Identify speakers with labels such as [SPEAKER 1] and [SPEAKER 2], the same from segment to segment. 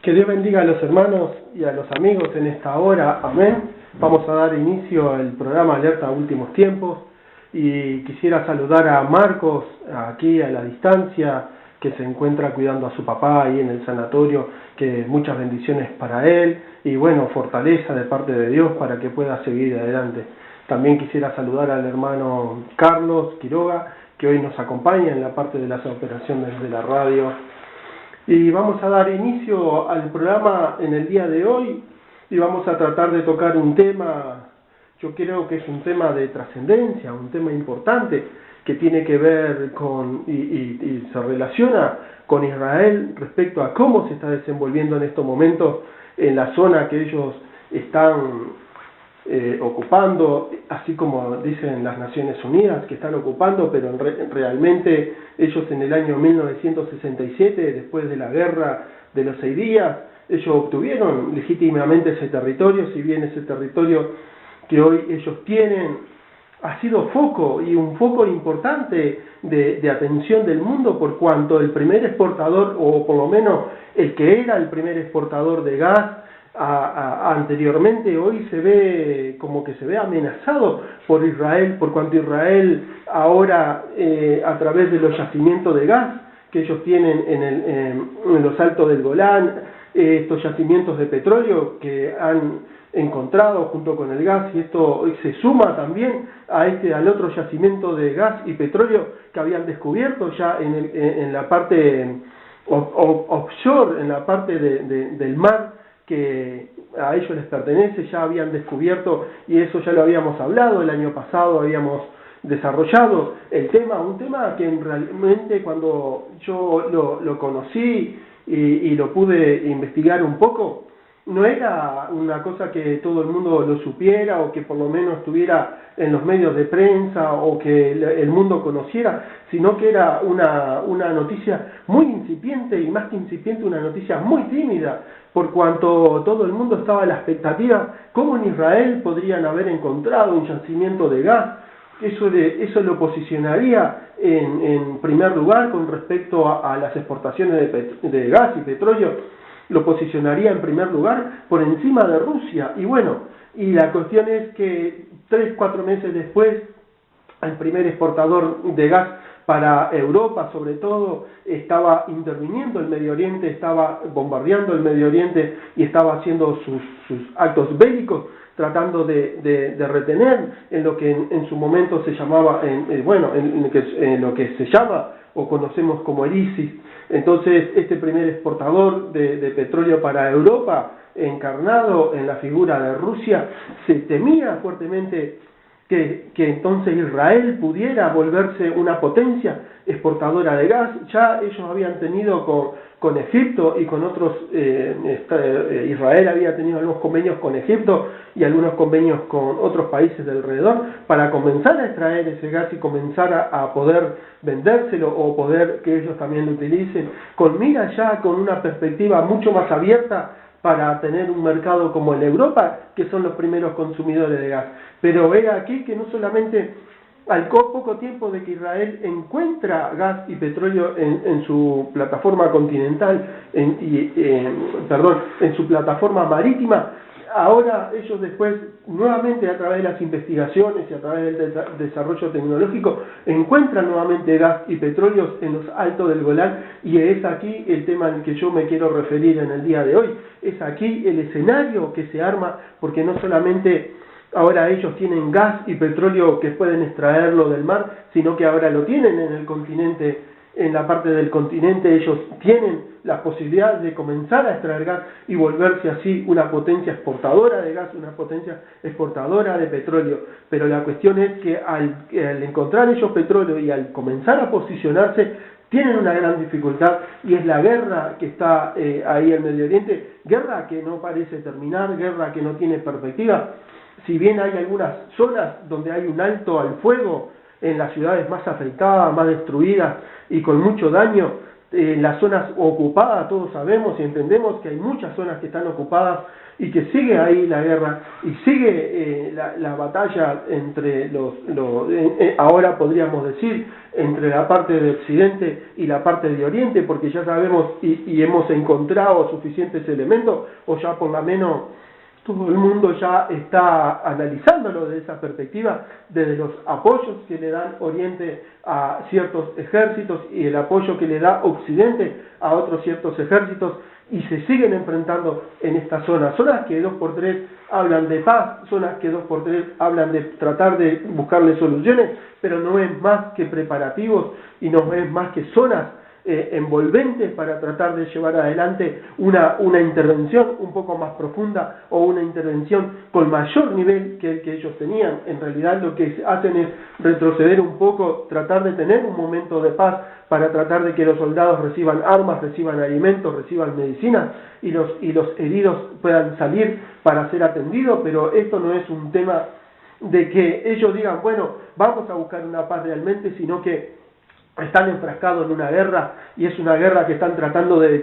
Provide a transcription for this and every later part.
[SPEAKER 1] Que Dios bendiga a los hermanos y a los amigos en esta hora. Amén. Vamos a dar inicio al programa Alerta Últimos Tiempos. Y quisiera saludar a Marcos, aquí a la distancia, que se encuentra cuidando a su papá ahí en el sanatorio. Que muchas bendiciones para él. Y bueno, fortaleza de parte de Dios para que pueda seguir adelante. También quisiera saludar al hermano Carlos Quiroga, que hoy nos acompaña en la parte de las operaciones de la radio. Y vamos a dar inicio al programa en el día de hoy y vamos a tratar de tocar un tema, yo creo que es un tema de trascendencia, un tema importante que tiene que ver con y se relaciona con Israel respecto a cómo se está desenvolviendo en estos momentos en la zona que ellos están ocupando, así como dicen las Naciones Unidas que están ocupando, pero realmente ellos en el año 1967, después de la guerra de los 6 días, ellos obtuvieron legítimamente ese territorio, si bien ese territorio que hoy ellos tienen ha sido foco y un foco importante de atención del mundo, por cuanto el primer exportador, o por lo menos el que era el primer exportador de gas, anteriormente, hoy se ve como que se ve amenazado por Israel, por cuanto Israel ahora a través de los yacimientos de gas que ellos tienen en los altos del Golán, estos yacimientos de petróleo que han encontrado junto con el gas, y esto se suma también al otro yacimiento de gas y petróleo que habían descubierto ya en la parte offshore, en la parte del mar, que a ellos les pertenece, ya habían descubierto, y eso ya lo habíamos hablado el año pasado, habíamos desarrollado el tema, un tema que realmente cuando yo lo conocí y lo pude investigar un poco, no era una cosa que todo el mundo lo supiera o que por lo menos estuviera en los medios de prensa o que el mundo conociera, sino que era una noticia muy incipiente, y más que incipiente, una noticia muy tímida, por cuanto todo el mundo estaba a la expectativa cómo en Israel podrían haber encontrado un yacimiento de gas. Eso lo posicionaría en primer lugar con respecto a las exportaciones de gas y petróleo, lo posicionaría en primer lugar por encima de Rusia. Y bueno, y la cuestión es que 3-4 meses después, el primer exportador de gas para Europa, sobre todo, estaba interviniendo el Medio Oriente, estaba bombardeando el Medio Oriente y estaba haciendo sus actos bélicos, tratando de retener en lo que en su momento se llamaba, en lo que se llama o conocemos como el ISIS. Entonces, este primer exportador de petróleo para Europa, encarnado en la figura de Rusia, se temía fuertemente que entonces Israel pudiera volverse una potencia exportadora de gas. Ya ellos habían tenido con Egipto y con otros, Israel había tenido algunos convenios con Egipto y algunos convenios con otros países de alrededor para comenzar a extraer ese gas y comenzar a poder vendérselo o poder que ellos también lo utilicen, con mira ya con una perspectiva mucho más abierta para tener un mercado como el de Europa, que son los primeros consumidores de gas. Pero ve aquí que no solamente al poco tiempo de que Israel encuentra gas y petróleo en su plataforma continental, en su plataforma marítima, ahora ellos después, nuevamente a través de las investigaciones y a través del desarrollo tecnológico, encuentran nuevamente gas y petróleos en los altos del Golán, y es aquí el tema al que yo me quiero referir en el día de hoy. Es aquí el escenario que se arma, porque no solamente ahora ellos tienen gas y petróleo que pueden extraerlo del mar, sino que ahora lo tienen en el continente, en la parte del continente ellos tienen la posibilidad de comenzar a extraer gas y volverse así una potencia exportadora de gas, una potencia exportadora de petróleo. Pero la cuestión es que al encontrar ellos petróleo y al comenzar a posicionarse, tienen una gran dificultad, y es la guerra que está ahí en Medio Oriente, guerra que no parece terminar, guerra que no tiene perspectiva. Si bien hay algunas zonas donde hay un alto al fuego en las ciudades más afectadas, más destruidas y con mucho daño, las zonas ocupadas, todos sabemos y entendemos que hay muchas zonas que están ocupadas y que sigue ahí la guerra y sigue la batalla entre ahora podríamos decir, entre la parte de Occidente y la parte de Oriente, porque ya sabemos y hemos encontrado suficientes elementos, o ya por lo menos todo el mundo ya está analizándolo desde esa perspectiva, desde los apoyos que le dan Oriente a ciertos ejércitos y el apoyo que le da Occidente a otros ciertos ejércitos, y se siguen enfrentando en esta zona. Zonas que 2x3 hablan de paz, zonas que 2x3 hablan de tratar de buscarle soluciones, pero no es más que preparativos y no es más que zonas envolventes para tratar de llevar adelante una intervención un poco más profunda o una intervención con mayor nivel que el que ellos tenían. En realidad lo que hacen es retroceder un poco, tratar de tener un momento de paz para tratar de que los soldados reciban armas, reciban alimentos, reciban medicinas y los heridos puedan salir para ser atendidos, pero esto no es un tema de que ellos digan, bueno, vamos a buscar una paz realmente, sino que están enfrascados en una guerra, y es una guerra que están tratando de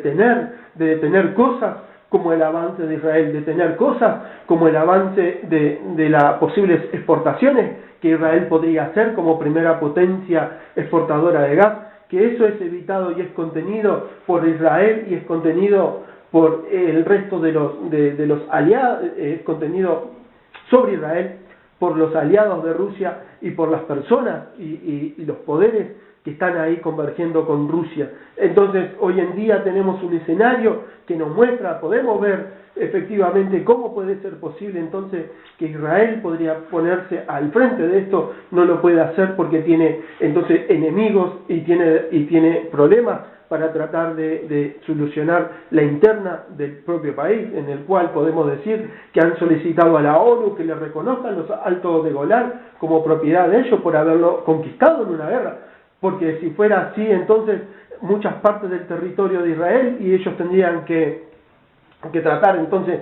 [SPEAKER 1] detener cosas como el avance de Israel, detener cosas como el avance de las posibles exportaciones que Israel podría hacer como primera potencia exportadora de gas, que eso es evitado y es contenido por Israel y es contenido por el resto de los aliados, es contenido sobre Israel por los aliados de Rusia y por las personas y los poderes que están ahí convergiendo con Rusia. Entonces, hoy en día tenemos un escenario que nos muestra, podemos ver efectivamente cómo puede ser posible entonces que Israel podría ponerse al frente de esto, no lo puede hacer porque tiene entonces enemigos y tiene problemas para tratar de solucionar la interna del propio país, en el cual podemos decir que han solicitado a la ONU que le reconozcan los altos de Golán como propiedad de ellos por haberlo conquistado en una guerra. Porque si fuera así, entonces muchas partes del territorio de Israel, y ellos tendrían que tratar entonces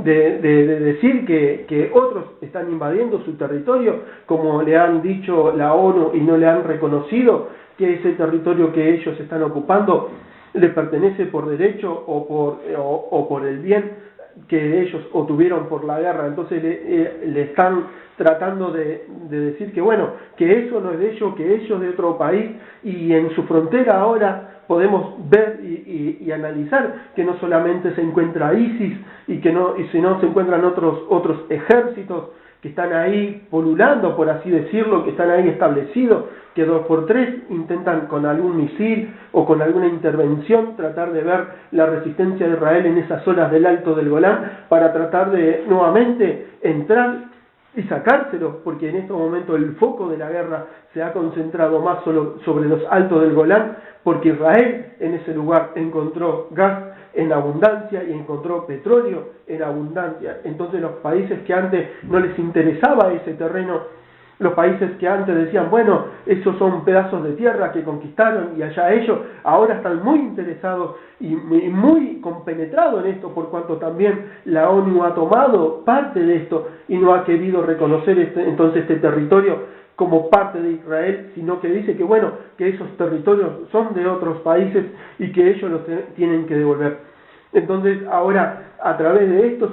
[SPEAKER 1] de decir que otros están invadiendo su territorio, como le han dicho la ONU y no le han reconocido que ese territorio que ellos están ocupando les pertenece por derecho o por el bien que ellos obtuvieron por la guerra. Entonces le están tratando de decir que bueno, que eso no es de ellos, que ellos de otro país, y en su frontera ahora podemos ver y analizar que no solamente se encuentra ISIS sino se encuentran otros ejércitos que están ahí polulando, por así decirlo, que están ahí establecidos, que 2x3 intentan con algún misil o con alguna intervención tratar de ver la resistencia de Israel en esas zonas del Alto del Golán para tratar de nuevamente entrar y sacárselos, porque en estos momentos el foco de la guerra se ha concentrado más solo sobre los Altos del Golán, porque Israel en ese lugar encontró gas en abundancia y encontró petróleo en abundancia. Entonces los países que antes no les interesaba ese terreno, los países que antes decían, bueno, esos son pedazos de tierra que conquistaron y allá ellos, ahora están muy interesados y muy compenetrados en esto, por cuanto también la ONU ha tomado parte de esto y no ha querido reconocer entonces este territorio como parte de Israel, sino que dice que bueno, que esos territorios son de otros países y que ellos los tienen que devolver. Entonces ahora a través de esto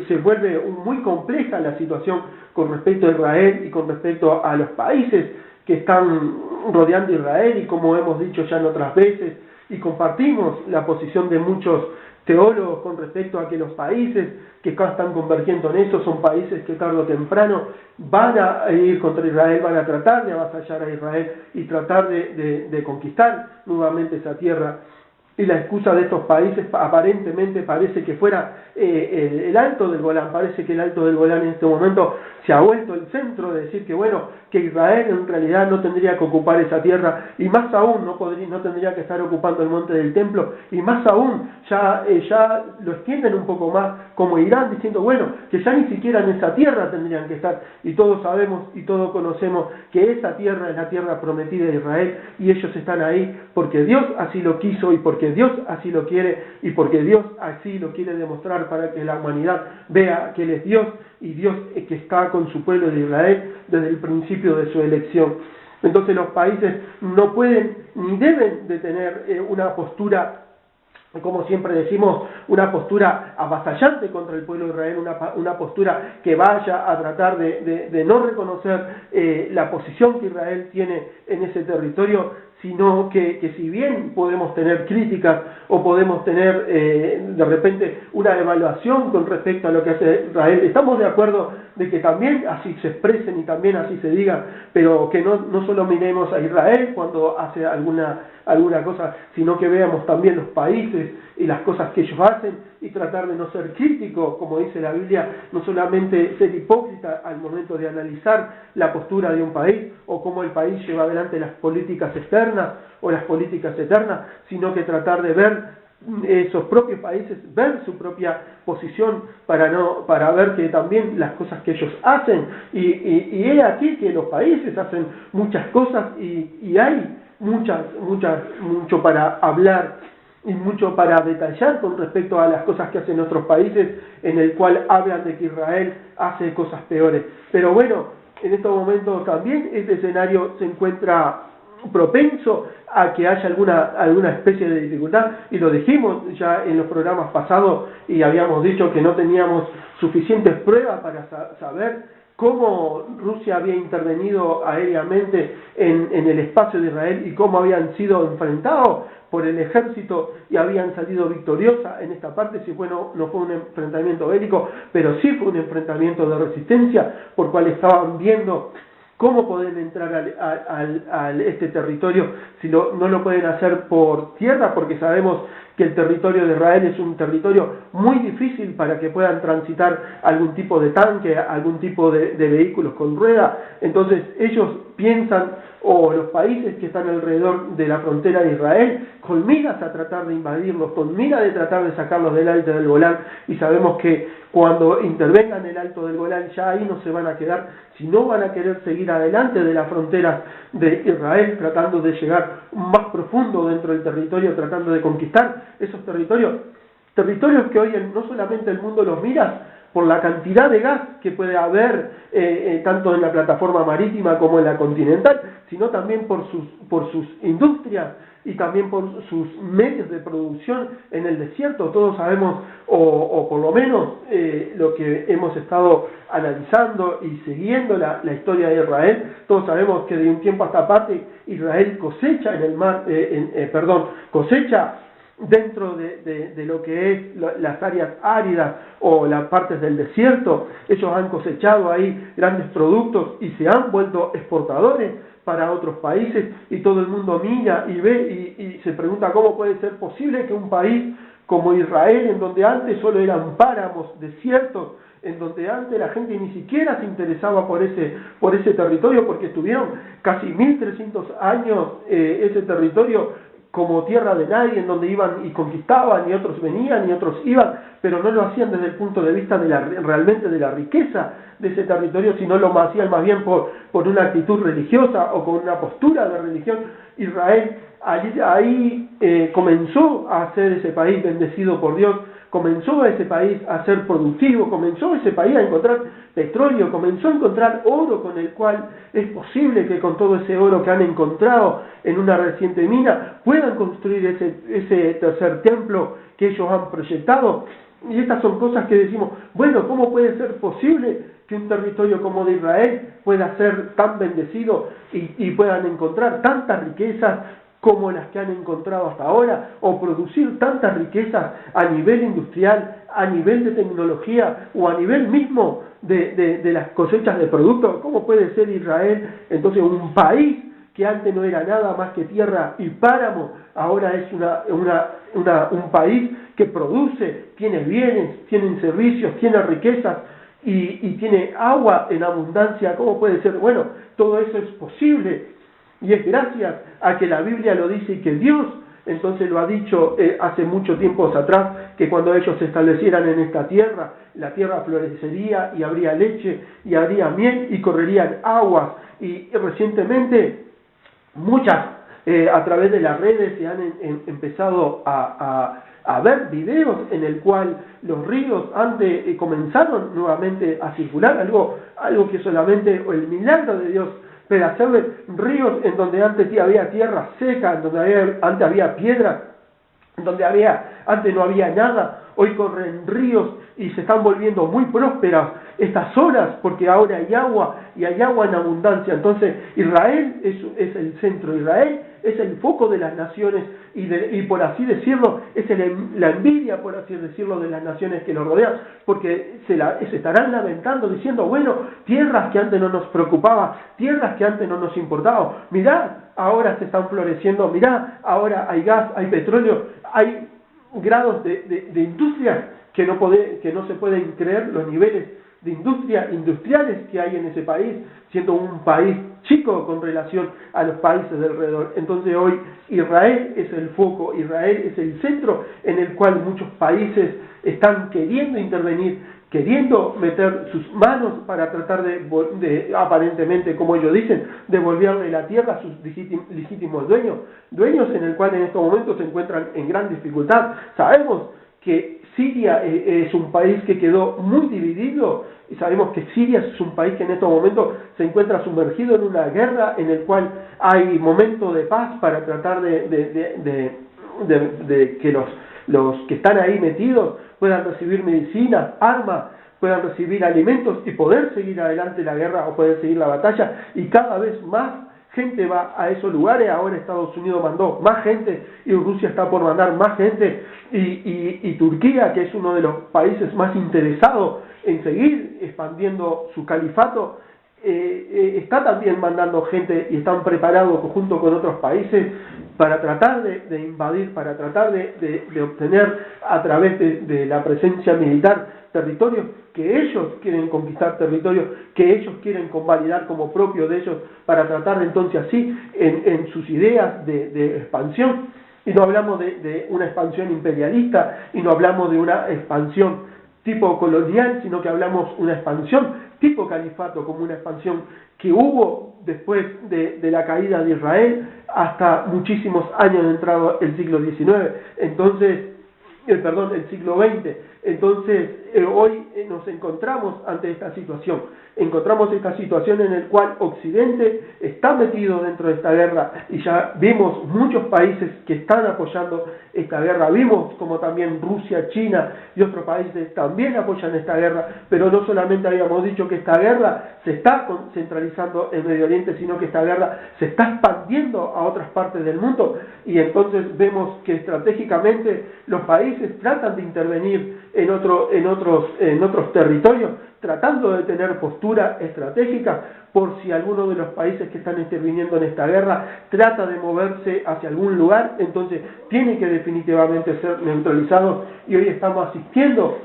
[SPEAKER 1] se vuelve muy compleja la situación con respecto a Israel y con respecto a los países que están rodeando a Israel, y como hemos dicho ya en otras veces y compartimos la posición de muchos teólogos con respecto a que los países que acá están convergiendo en eso son países que tarde o temprano van a ir contra Israel, van a tratar de avasallar a Israel y tratar de conquistar nuevamente esa tierra. Y la excusa de estos países aparentemente parece que fuera el Alto del Golán. Parece que el Alto del Golán en este momento se ha vuelto el centro de decir que bueno, que Israel en realidad no tendría que ocupar esa tierra, y más aún no tendría que estar ocupando el monte del templo, y más aún ya lo extienden un poco más como Irán, diciendo bueno, que ya ni siquiera en esa tierra tendrían que estar, y todos sabemos y todos conocemos que esa tierra es la tierra prometida de Israel, y ellos están ahí porque Dios así lo quiso y porque Dios así lo quiere y porque Dios así lo quiere demostrar para que la humanidad vea que Él es Dios, y Dios que está con su pueblo de Israel desde el principio de su elección. Entonces los países no pueden ni deben de tener una postura, como siempre decimos, una postura avasallante contra el pueblo de Israel, una postura que vaya a tratar de no reconocer la posición que Israel tiene en ese territorio, sino que si bien podemos tener críticas o podemos tener de repente una evaluación con respecto a lo que hace Israel, estamos de acuerdo de que también así se expresen y también así se diga, pero que no solo miremos a Israel cuando hace alguna cosa, sino que veamos también los países y las cosas que ellos hacen y tratar de no ser crítico, como dice la Biblia, no solamente ser hipócrita al momento de analizar la postura de un país o cómo el país lleva adelante las políticas externas o las políticas eternas, sino que tratar de ver esos propios países, ver su propia posición para ver que también las cosas que ellos hacen, y he aquí que los países hacen muchas cosas y hay mucho para hablar y mucho para detallar con respecto a las cosas que hacen otros países, en el cual hablan de que Israel hace cosas peores. Pero bueno, en estos momentos también este escenario se encuentra propenso a que haya alguna especie de dificultad, y lo dijimos ya en los programas pasados y habíamos dicho que no teníamos suficientes pruebas para saber cómo Rusia había intervenido aéreamente en el espacio de Israel y cómo habían sido enfrentados por el ejército y habían salido victoriosas en esta parte. Si bueno, no fue un enfrentamiento bélico, pero sí fue un enfrentamiento de resistencia, por cual estaban viendo cómo pueden entrar a este territorio si no lo pueden hacer por tierra, porque sabemos que el territorio de Israel es un territorio muy difícil para que puedan transitar algún tipo de tanque, algún tipo de vehículos con rueda. Entonces ellos piensan, o los países que están alrededor de la frontera de Israel, con miras a tratar de invadirlos, con miras de tratar de sacarlos del alto del Golán, y sabemos que cuando intervengan el alto del Golán ya ahí no se van a quedar, sino van a querer seguir adelante de las fronteras de Israel, tratando de llegar más profundo dentro del territorio, tratando de conquistar esos territorios que hoy no solamente el mundo los mira por la cantidad de gas que puede haber tanto en la plataforma marítima como en la continental, sino también por sus industrias y también por sus medios de producción en el desierto. Todos sabemos, o por lo menos lo que hemos estado analizando y siguiendo la historia de Israel, todos sabemos que de un tiempo a esta parte Israel cosecha cosecha dentro de lo que es las áreas áridas o las partes del desierto. Ellos han cosechado ahí grandes productos y se han vuelto exportadores para otros países, y todo el mundo mira y ve y se pregunta cómo puede ser posible que un país como Israel, en donde antes solo eran páramos, desiertos, en donde antes la gente ni siquiera se interesaba por ese territorio, porque estuvieron casi 1300 años ese territorio como tierra de nadie, en donde iban y conquistaban, y otros venían y otros iban, pero no lo hacían desde el punto de vista realmente de la riqueza de ese territorio, sino lo hacían más bien por una actitud religiosa o con una postura de religión. Israel ahí comenzó a ser ese país bendecido por Dios, comenzó ese país a ser productivo, comenzó ese país a encontrar petróleo, comenzó a encontrar oro, con el cual es posible que con todo ese oro que han encontrado en una reciente mina puedan construir ese tercer templo que ellos han proyectado. Y estas son cosas que decimos, bueno, ¿cómo puede ser posible que un territorio como de Israel pueda ser tan bendecido y puedan encontrar tantas riquezas como las que han encontrado hasta ahora, o producir tantas riquezas a nivel industrial, a nivel de tecnología o a nivel mismo de las cosechas de productos? ¿Cómo puede ser Israel entonces un país que antes no era nada más que tierra y páramo, ahora es un país que produce, tiene bienes, tiene servicios, tiene riquezas y tiene agua en abundancia? ¿Cómo puede ser? Bueno, todo eso es posible, y es gracias a que la Biblia lo dice y que Dios entonces lo ha dicho hace mucho tiempo atrás, que cuando ellos se establecieran en esta tierra, la tierra florecería y habría leche y habría miel y correrían aguas. Y recientemente muchas a través de las redes se han empezado a ver videos en el cual los ríos comenzaron nuevamente a circular, algo que solamente el milagro de Dios pero hacerle ríos en donde antes había tierra seca, en donde antes había piedra, donde antes no había nada, hoy corren ríos y se están volviendo muy prósperas estas zonas porque ahora hay agua y hay agua en abundancia. Entonces Israel es el centro, Israel es el foco de las naciones y por así decirlo es la envidia, por así decirlo, de las naciones que nos rodean, porque se estarán lamentando diciendo, bueno, tierras que antes no nos preocupaba, tierras que antes no nos importaba, mirad, ahora se están floreciendo, mirad, ahora hay gas, hay petróleo, hay grados de industrias que no se pueden creer los niveles de industriales que hay en ese país, siendo un país chico con relación a los países de alrededor. Entonces hoy Israel es el foco, Israel es el centro en el cual muchos países están queriendo intervenir, queriendo meter sus manos para tratar de aparentemente, como ellos dicen, devolverle la tierra a sus legítimos dueños en el cual en estos momentos se encuentran en gran dificultad. Sabemos que Siria es un país que quedó muy dividido y sabemos que Siria es un país que en estos momentos se encuentra sumergido en una guerra en el cual hay momentos de paz para tratar de que los que están ahí metidos puedan recibir medicinas, armas, puedan recibir alimentos y poder seguir adelante la guerra o poder seguir la batalla, y cada vez más gente va a esos lugares. Ahora Estados Unidos mandó más gente y Rusia está por mandar más gente y Turquía, que es uno de los países más interesados en seguir expandiendo su califato, está también mandando gente y están preparados junto con otros países para tratar de invadir, para tratar de obtener a través de la presencia militar territorios que ellos quieren conquistar, territorios que ellos quieren convalidar como propio de ellos, para tratar entonces así en sus ideas de expansión. Y no hablamos de una expansión imperialista y no hablamos de una expansión tipo colonial, sino que hablamos una expansión tipo califato, como una expansión que hubo después de la caída de Israel hasta muchísimos años de entrado el siglo XIX, el siglo XX. Entonces, hoy nos encontramos ante esta situación. Encontramos esta situación en la cual Occidente está metido dentro de esta guerra y ya vimos muchos países que están apoyando esta guerra. Vimos como también Rusia, China y otros países también apoyan esta guerra, pero no solamente habíamos dicho que esta guerra se está centralizando en Medio Oriente, sino que esta guerra se está expandiendo a otras partes del mundo, y entonces vemos que estratégicamente los países tratan de intervenir en otros territorios, tratando de tener postura estratégica por si alguno de los países que están interviniendo en esta guerra trata de moverse hacia algún lugar, entonces tiene que definitivamente ser neutralizado, y hoy estamos asistiendo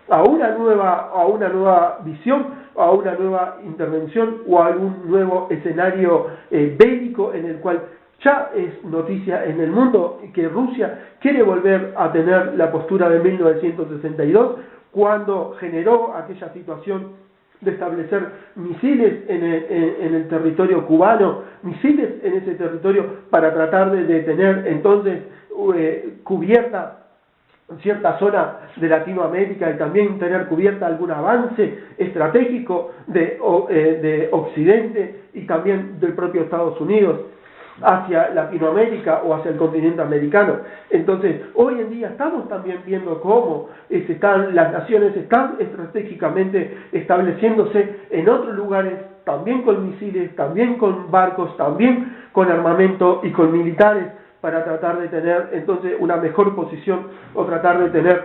[SPEAKER 1] a una nueva visión, a una nueva intervención o a algún nuevo escenario bélico en el cual ya es noticia en el mundo que Rusia quiere volver a tener la postura de 1962, cuando generó aquella situación de establecer misiles en el territorio cubano, misiles en ese territorio para tratar de tener entonces cubierta cierta zona de Latinoamérica y también tener cubierta algún avance estratégico de Occidente y también del propio Estados Unidos hacia Latinoamérica o hacia el continente americano. Entonces, hoy en día estamos también viendo cómo las naciones están estratégicamente estableciéndose en otros lugares, también con misiles, también con barcos, también con armamento y con militares, para tratar de tener entonces una mejor posición o tratar de tener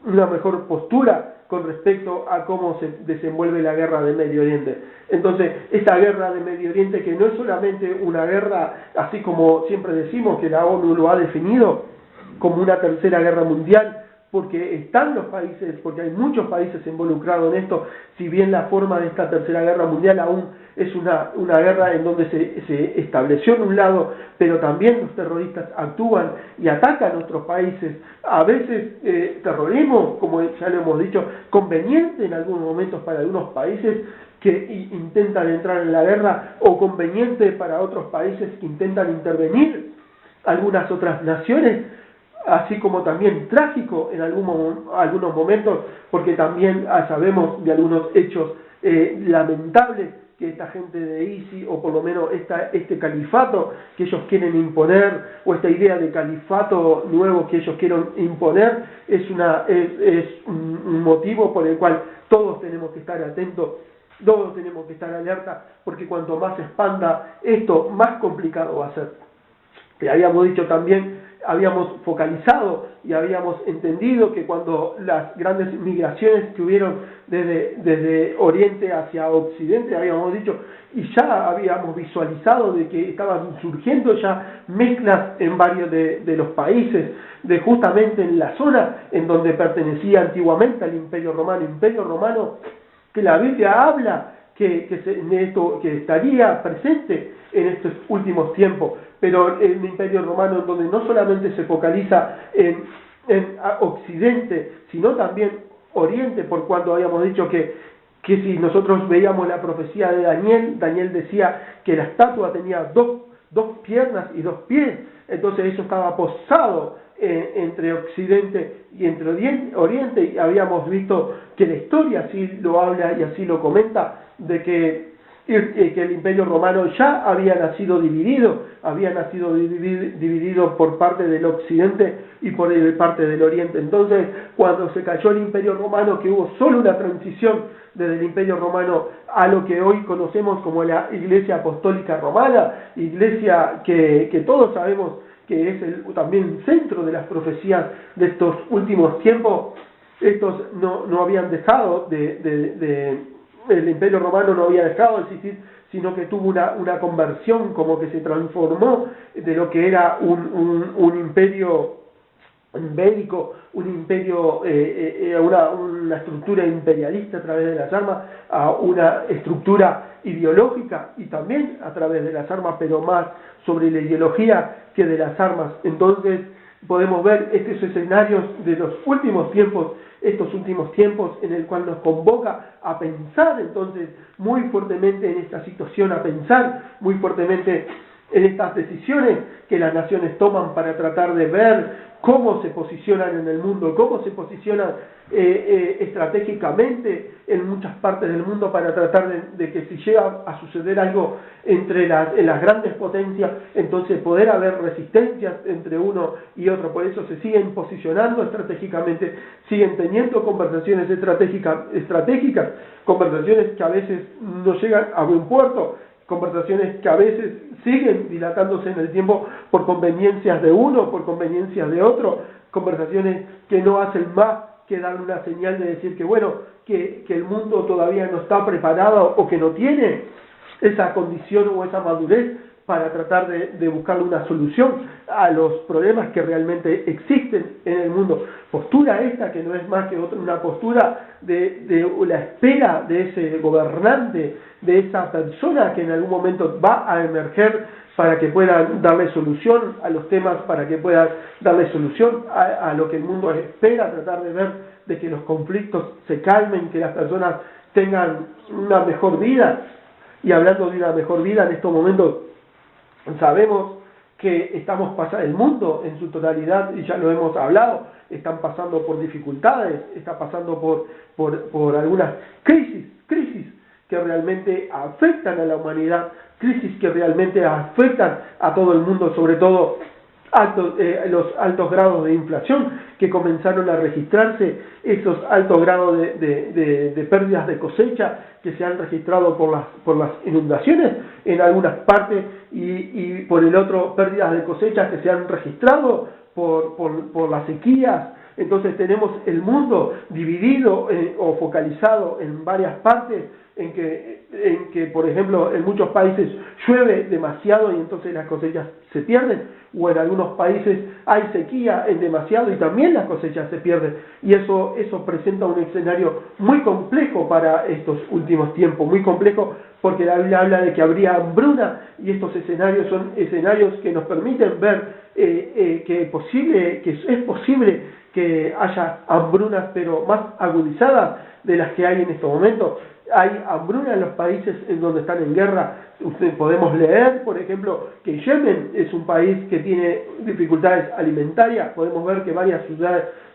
[SPEAKER 1] una mejor postura con respecto a cómo se desenvuelve la guerra de Medio Oriente. Entonces, esta guerra de Medio Oriente, que no es solamente una guerra, así como siempre decimos que la ONU lo ha definido como una tercera guerra mundial, porque están los países, porque hay muchos países involucrados en esto, si bien la forma de esta tercera guerra mundial aún es una guerra en donde se estableció en un lado, pero también los terroristas actúan y atacan a otros países, a veces terrorismo, como ya lo hemos dicho, conveniente en algunos momentos para algunos países que intentan entrar en la guerra, o conveniente para otros países que intentan intervenir algunas otras naciones, así como también trágico en algunos momentos, porque también sabemos de algunos hechos lamentables que esta gente de ISIS, o por lo menos este califato que ellos quieren imponer, o esta idea de califato nuevo que ellos quieren imponer, es un motivo por el cual todos tenemos que estar atentos, todos tenemos que estar alerta, porque cuanto más se expanda esto, más complicado va a ser. Te habíamos dicho también, habíamos focalizado y habíamos entendido que cuando las grandes migraciones que hubieron desde Oriente hacia Occidente, habíamos dicho, y ya habíamos visualizado de que estaban surgiendo ya mezclas en varios de los países, de justamente en la zona en donde pertenecía antiguamente al Imperio Romano, que la Biblia habla que estaría presente en estos últimos tiempos, pero el Imperio Romano, en donde no solamente se focaliza en Occidente, sino también Oriente, por cuanto habíamos dicho que si nosotros veíamos la profecía de Daniel decía que la estatua tenía dos piernas y 2 pies, entonces eso estaba posado entre Occidente y entre Oriente, y habíamos visto que la historia así lo habla y así lo comenta, de que el Imperio Romano ya había nacido dividido por parte del Occidente y por parte del Oriente. Entonces, cuando se cayó el Imperio Romano, que hubo solo una transición desde el Imperio Romano a lo que hoy conocemos como la Iglesia Apostólica Romana, iglesia que todos sabemos que es también centro de las profecías de estos últimos tiempos. Estos no habían dejado el Imperio Romano no había dejado de existir, sino que tuvo una conversión, como que se transformó de lo que era un imperio bélico, un imperio, una estructura imperialista a través de las armas, a una estructura ideológica y también a través de las armas, pero más sobre la ideología que de las armas. Entonces podemos ver estos escenarios de los últimos tiempos, en el cual nos convoca a pensar entonces muy fuertemente en esta situación, a pensar muy fuertemente en estas decisiones que las naciones toman para tratar de ver cómo se posicionan en el mundo, cómo se posicionan estratégicamente en muchas partes del mundo, para tratar de que si llega a suceder algo en las grandes potencias, entonces poder haber resistencias entre uno y otro. Por eso se siguen posicionando estratégicamente, siguen teniendo conversaciones estratégicas, conversaciones que a veces no llegan a buen puerto, conversaciones que a veces siguen dilatándose en el tiempo por conveniencias de uno, por conveniencias de otro, conversaciones que no hacen más que dar una señal de decir que bueno, que el mundo todavía no está preparado o que no tiene esa condición o esa madurez para tratar de buscar una solución a los problemas que realmente existen en el mundo. Postura esta que no es más que una postura de la espera de ese gobernante, de esa persona que en algún momento va a emerger para que pueda darle solución a los temas, para que pueda darle solución a lo que el mundo espera, tratar de ver de que los conflictos se calmen, que las personas tengan una mejor vida. Y hablando de una mejor vida, en estos momentos sabemos que estamos pasando, el mundo en su totalidad, y ya lo hemos hablado, están pasando por dificultades, está pasando por algunas crisis que realmente afectan a la humanidad, crisis que realmente afectan a todo el mundo, sobre todo los altos grados de inflación que comenzaron a registrarse, esos altos grados de pérdidas de cosecha que se han registrado por las inundaciones en algunas partes, y por el otro pérdidas de cosechas que se han registrado por las sequías. Entonces tenemos el mundo dividido o focalizado en varias partes, en que, por ejemplo, en muchos países llueve demasiado y entonces las cosechas se pierden, o en algunos países hay sequía en demasiado y también las cosechas se pierden, y eso presenta un escenario muy complejo para estos últimos tiempos, muy complejo, porque la Biblia habla de que habría hambruna, y estos escenarios son escenarios que nos permiten ver que es posible que haya hambrunas, pero más agudizadas de las que hay en estos momentos. hay hambruna en los países en donde están en guerra. Podemos leer, por ejemplo, que Yemen es un país que tiene dificultades alimentarias. Podemos ver que varias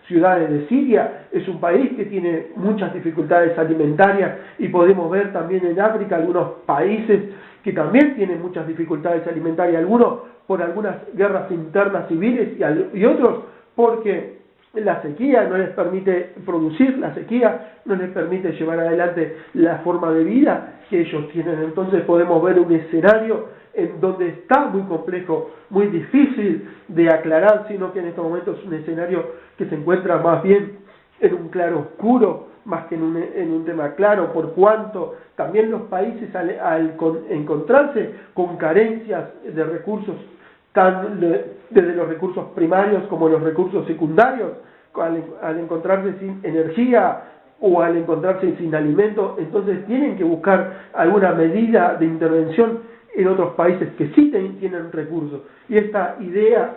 [SPEAKER 1] ciudades de Siria es un país que tiene muchas dificultades alimentarias, y podemos ver también en África algunos países que también tienen muchas dificultades alimentarias, algunos por algunas guerras internas civiles y otros porque la sequía no les permite producir, la sequía no les permite llevar adelante la forma de vida que ellos tienen. Entonces podemos ver un escenario en donde está muy complejo, muy difícil de aclarar, sino que en estos momentos es un escenario que se encuentra más bien en un claro oscuro, más que en un tema claro, por cuanto también los países al encontrarse con carencias de recursos, desde los recursos primarios como los recursos secundarios, al encontrarse sin energía o al encontrarse sin alimento, entonces tienen que buscar alguna medida de intervención en otros países que sí tienen recursos. Y esta idea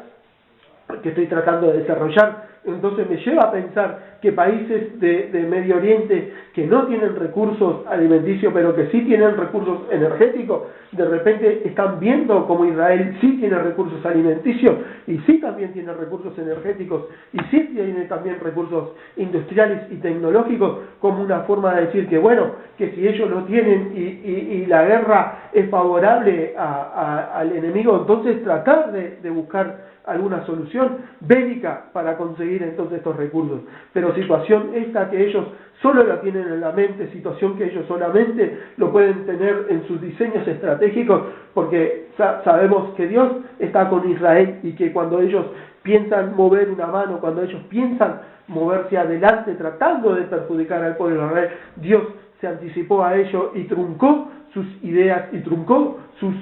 [SPEAKER 1] que estoy tratando de desarrollar, entonces me lleva a pensar que países de Medio Oriente que no tienen recursos alimenticios, pero que sí tienen recursos energéticos, de repente están viendo como Israel sí tiene recursos alimenticios, y sí también tiene recursos energéticos, y sí tiene también recursos industriales y tecnológicos, como una forma de decir que bueno, que si ellos lo tienen y la guerra es favorable al enemigo, entonces tratar de buscar alguna solución bélica para conseguir entonces estos recursos. Pero situación esta que ellos solo la tienen en la mente, situación que ellos solamente lo pueden tener en sus diseños estratégicos, porque sabemos que Dios está con Israel, y que cuando ellos piensan mover una mano, cuando ellos piensan moverse adelante tratando de perjudicar al pueblo de Israel, Dios se anticipó a ello y truncó sus ideas y truncó sus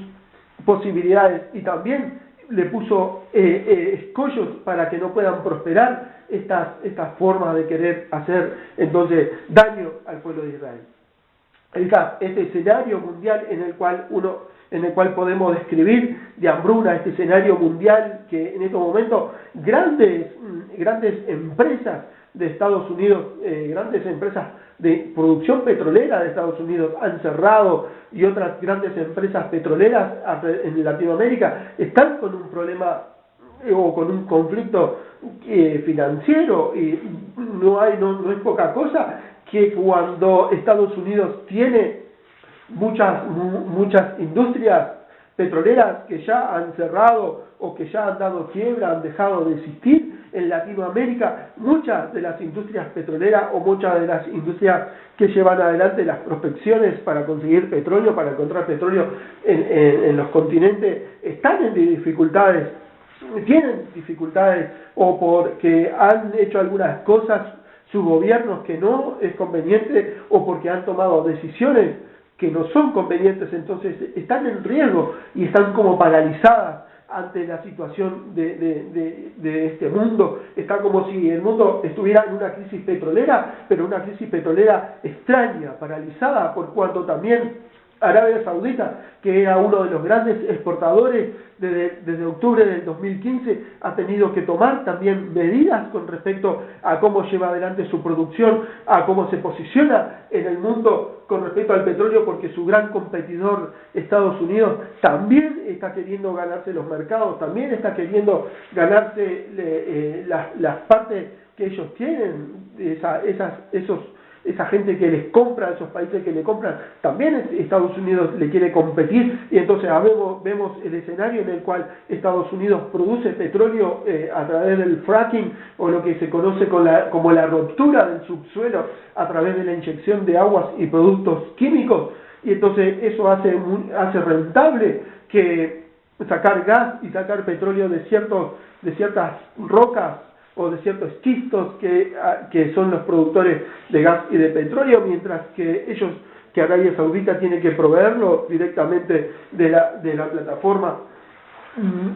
[SPEAKER 1] posibilidades, y también le puso escollos para que no puedan prosperar estas formas de querer hacer entonces daño al pueblo de Israel. Este escenario mundial en el cual podemos describir de hambruna, este escenario mundial que en estos momentos grandes empresas de Estados Unidos, grandes empresas de producción petrolera de Estados Unidos han cerrado, y otras grandes empresas petroleras en Latinoamérica están con un problema o con un conflicto financiero, y no es poca cosa que cuando Estados Unidos tiene muchas industrias petroleras que ya han cerrado o que ya han dado quiebra, han dejado de existir en Latinoamérica, muchas de las industrias petroleras o muchas de las industrias que llevan adelante las prospecciones para conseguir petróleo, para encontrar petróleo en los continentes, están en dificultades, tienen dificultades, o porque han hecho algunas cosas sus gobiernos que no es conveniente, o porque han tomado decisiones que no son convenientes, entonces están en riesgo y están como paralizadas ante la situación de este mundo. Está como si el mundo estuviera en una crisis petrolera, pero una crisis petrolera extraña, paralizada, por cuanto también Arabia Saudita, que era uno de los grandes exportadores desde octubre del 2015, ha tenido que tomar también medidas con respecto a cómo lleva adelante su producción, a cómo se posiciona en el mundo con respecto al petróleo, porque su gran competidor, Estados Unidos, también está queriendo ganarse los mercados, también está queriendo ganarse las partes que ellos tienen, esa gente que les compra, esos países que le compran, también Estados Unidos le quiere competir, y entonces vemos el escenario en el cual Estados Unidos produce petróleo a través del fracking, o lo que se conoce como la ruptura del subsuelo a través de la inyección de aguas y productos químicos, y entonces eso hace rentable que sacar gas y sacar petróleo de ciertas rocas o de ciertos esquistos que son los productores de gas y de petróleo, mientras que Arabia Saudita tiene que proveerlo directamente de la plataforma.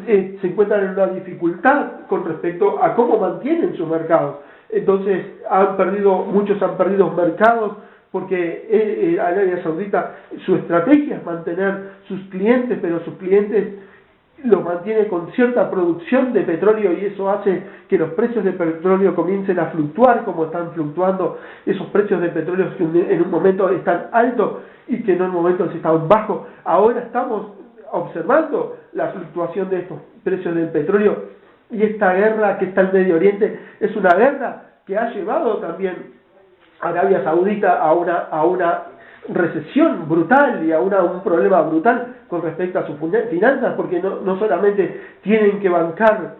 [SPEAKER 1] Se encuentran en una dificultad con respecto a cómo mantienen sus mercados. Entonces muchos han perdido mercados, porque Arabia Saudita, su estrategia es mantener sus clientes, pero sus clientes lo mantiene con cierta producción de petróleo y eso hace que los precios de petróleo comiencen a fluctuar como están fluctuando esos precios de petróleo que en un momento están altos y que en un momento están bajos. Ahora estamos observando la fluctuación de estos precios del petróleo y esta guerra que está en Medio Oriente es una guerra que ha llevado también a Arabia Saudita a una recesión brutal y a un problema brutal con respecto a sus finanzas, porque no solamente tienen que bancar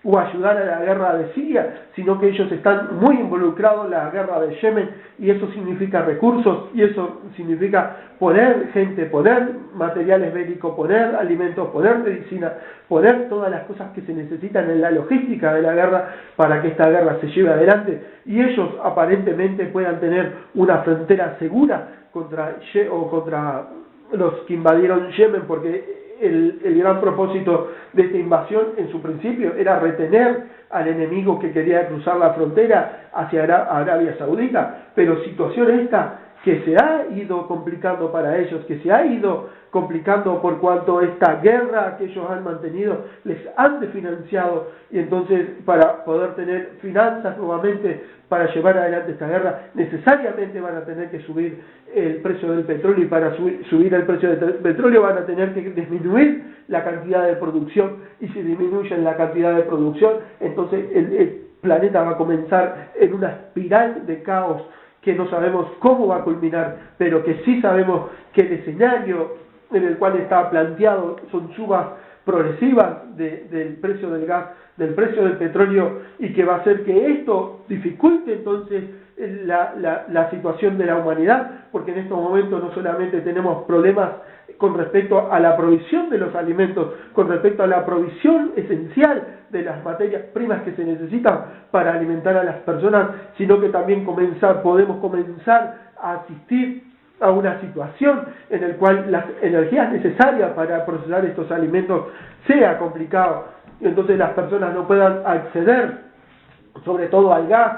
[SPEAKER 1] o ayudar a la guerra de Siria, sino que ellos están muy involucrados en la guerra de Yemen, y eso significa recursos, y eso significa poner gente, poner materiales bélicos, poner alimentos, poner medicina, poner todas las cosas que se necesitan en la logística de la guerra para que esta guerra se lleve adelante, y ellos aparentemente puedan tener una frontera segura contra los que invadieron Yemen, porque el gran propósito de esta invasión en su principio era retener al enemigo que quería cruzar la frontera hacia Arabia Saudita, pero situación esta que se ha ido complicando para ellos, que se ha ido complicando por cuanto esta guerra que ellos han mantenido les han desfinanciado, y entonces para poder tener finanzas nuevamente para llevar adelante esta guerra necesariamente van a tener que subir el precio del petróleo, y para subir el precio del petróleo van a tener que disminuir la cantidad de producción, y si disminuyen la cantidad de producción entonces el planeta va a comenzar en una espiral de caos que no sabemos cómo va a culminar, pero que sí sabemos que el escenario en el cual está planteado son subas progresivas del precio del gas, del precio del petróleo, y que va a hacer que esto dificulte entonces la situación de la humanidad, porque en estos momentos no solamente tenemos problemas con respecto a la provisión de los alimentos, con respecto a la provisión esencial de las materias primas que se necesitan para alimentar a las personas, sino que también podemos comenzar a asistir a una situación en la cual las energías necesarias para procesar estos alimentos sea complicado, entonces las personas no puedan acceder sobre todo al gas,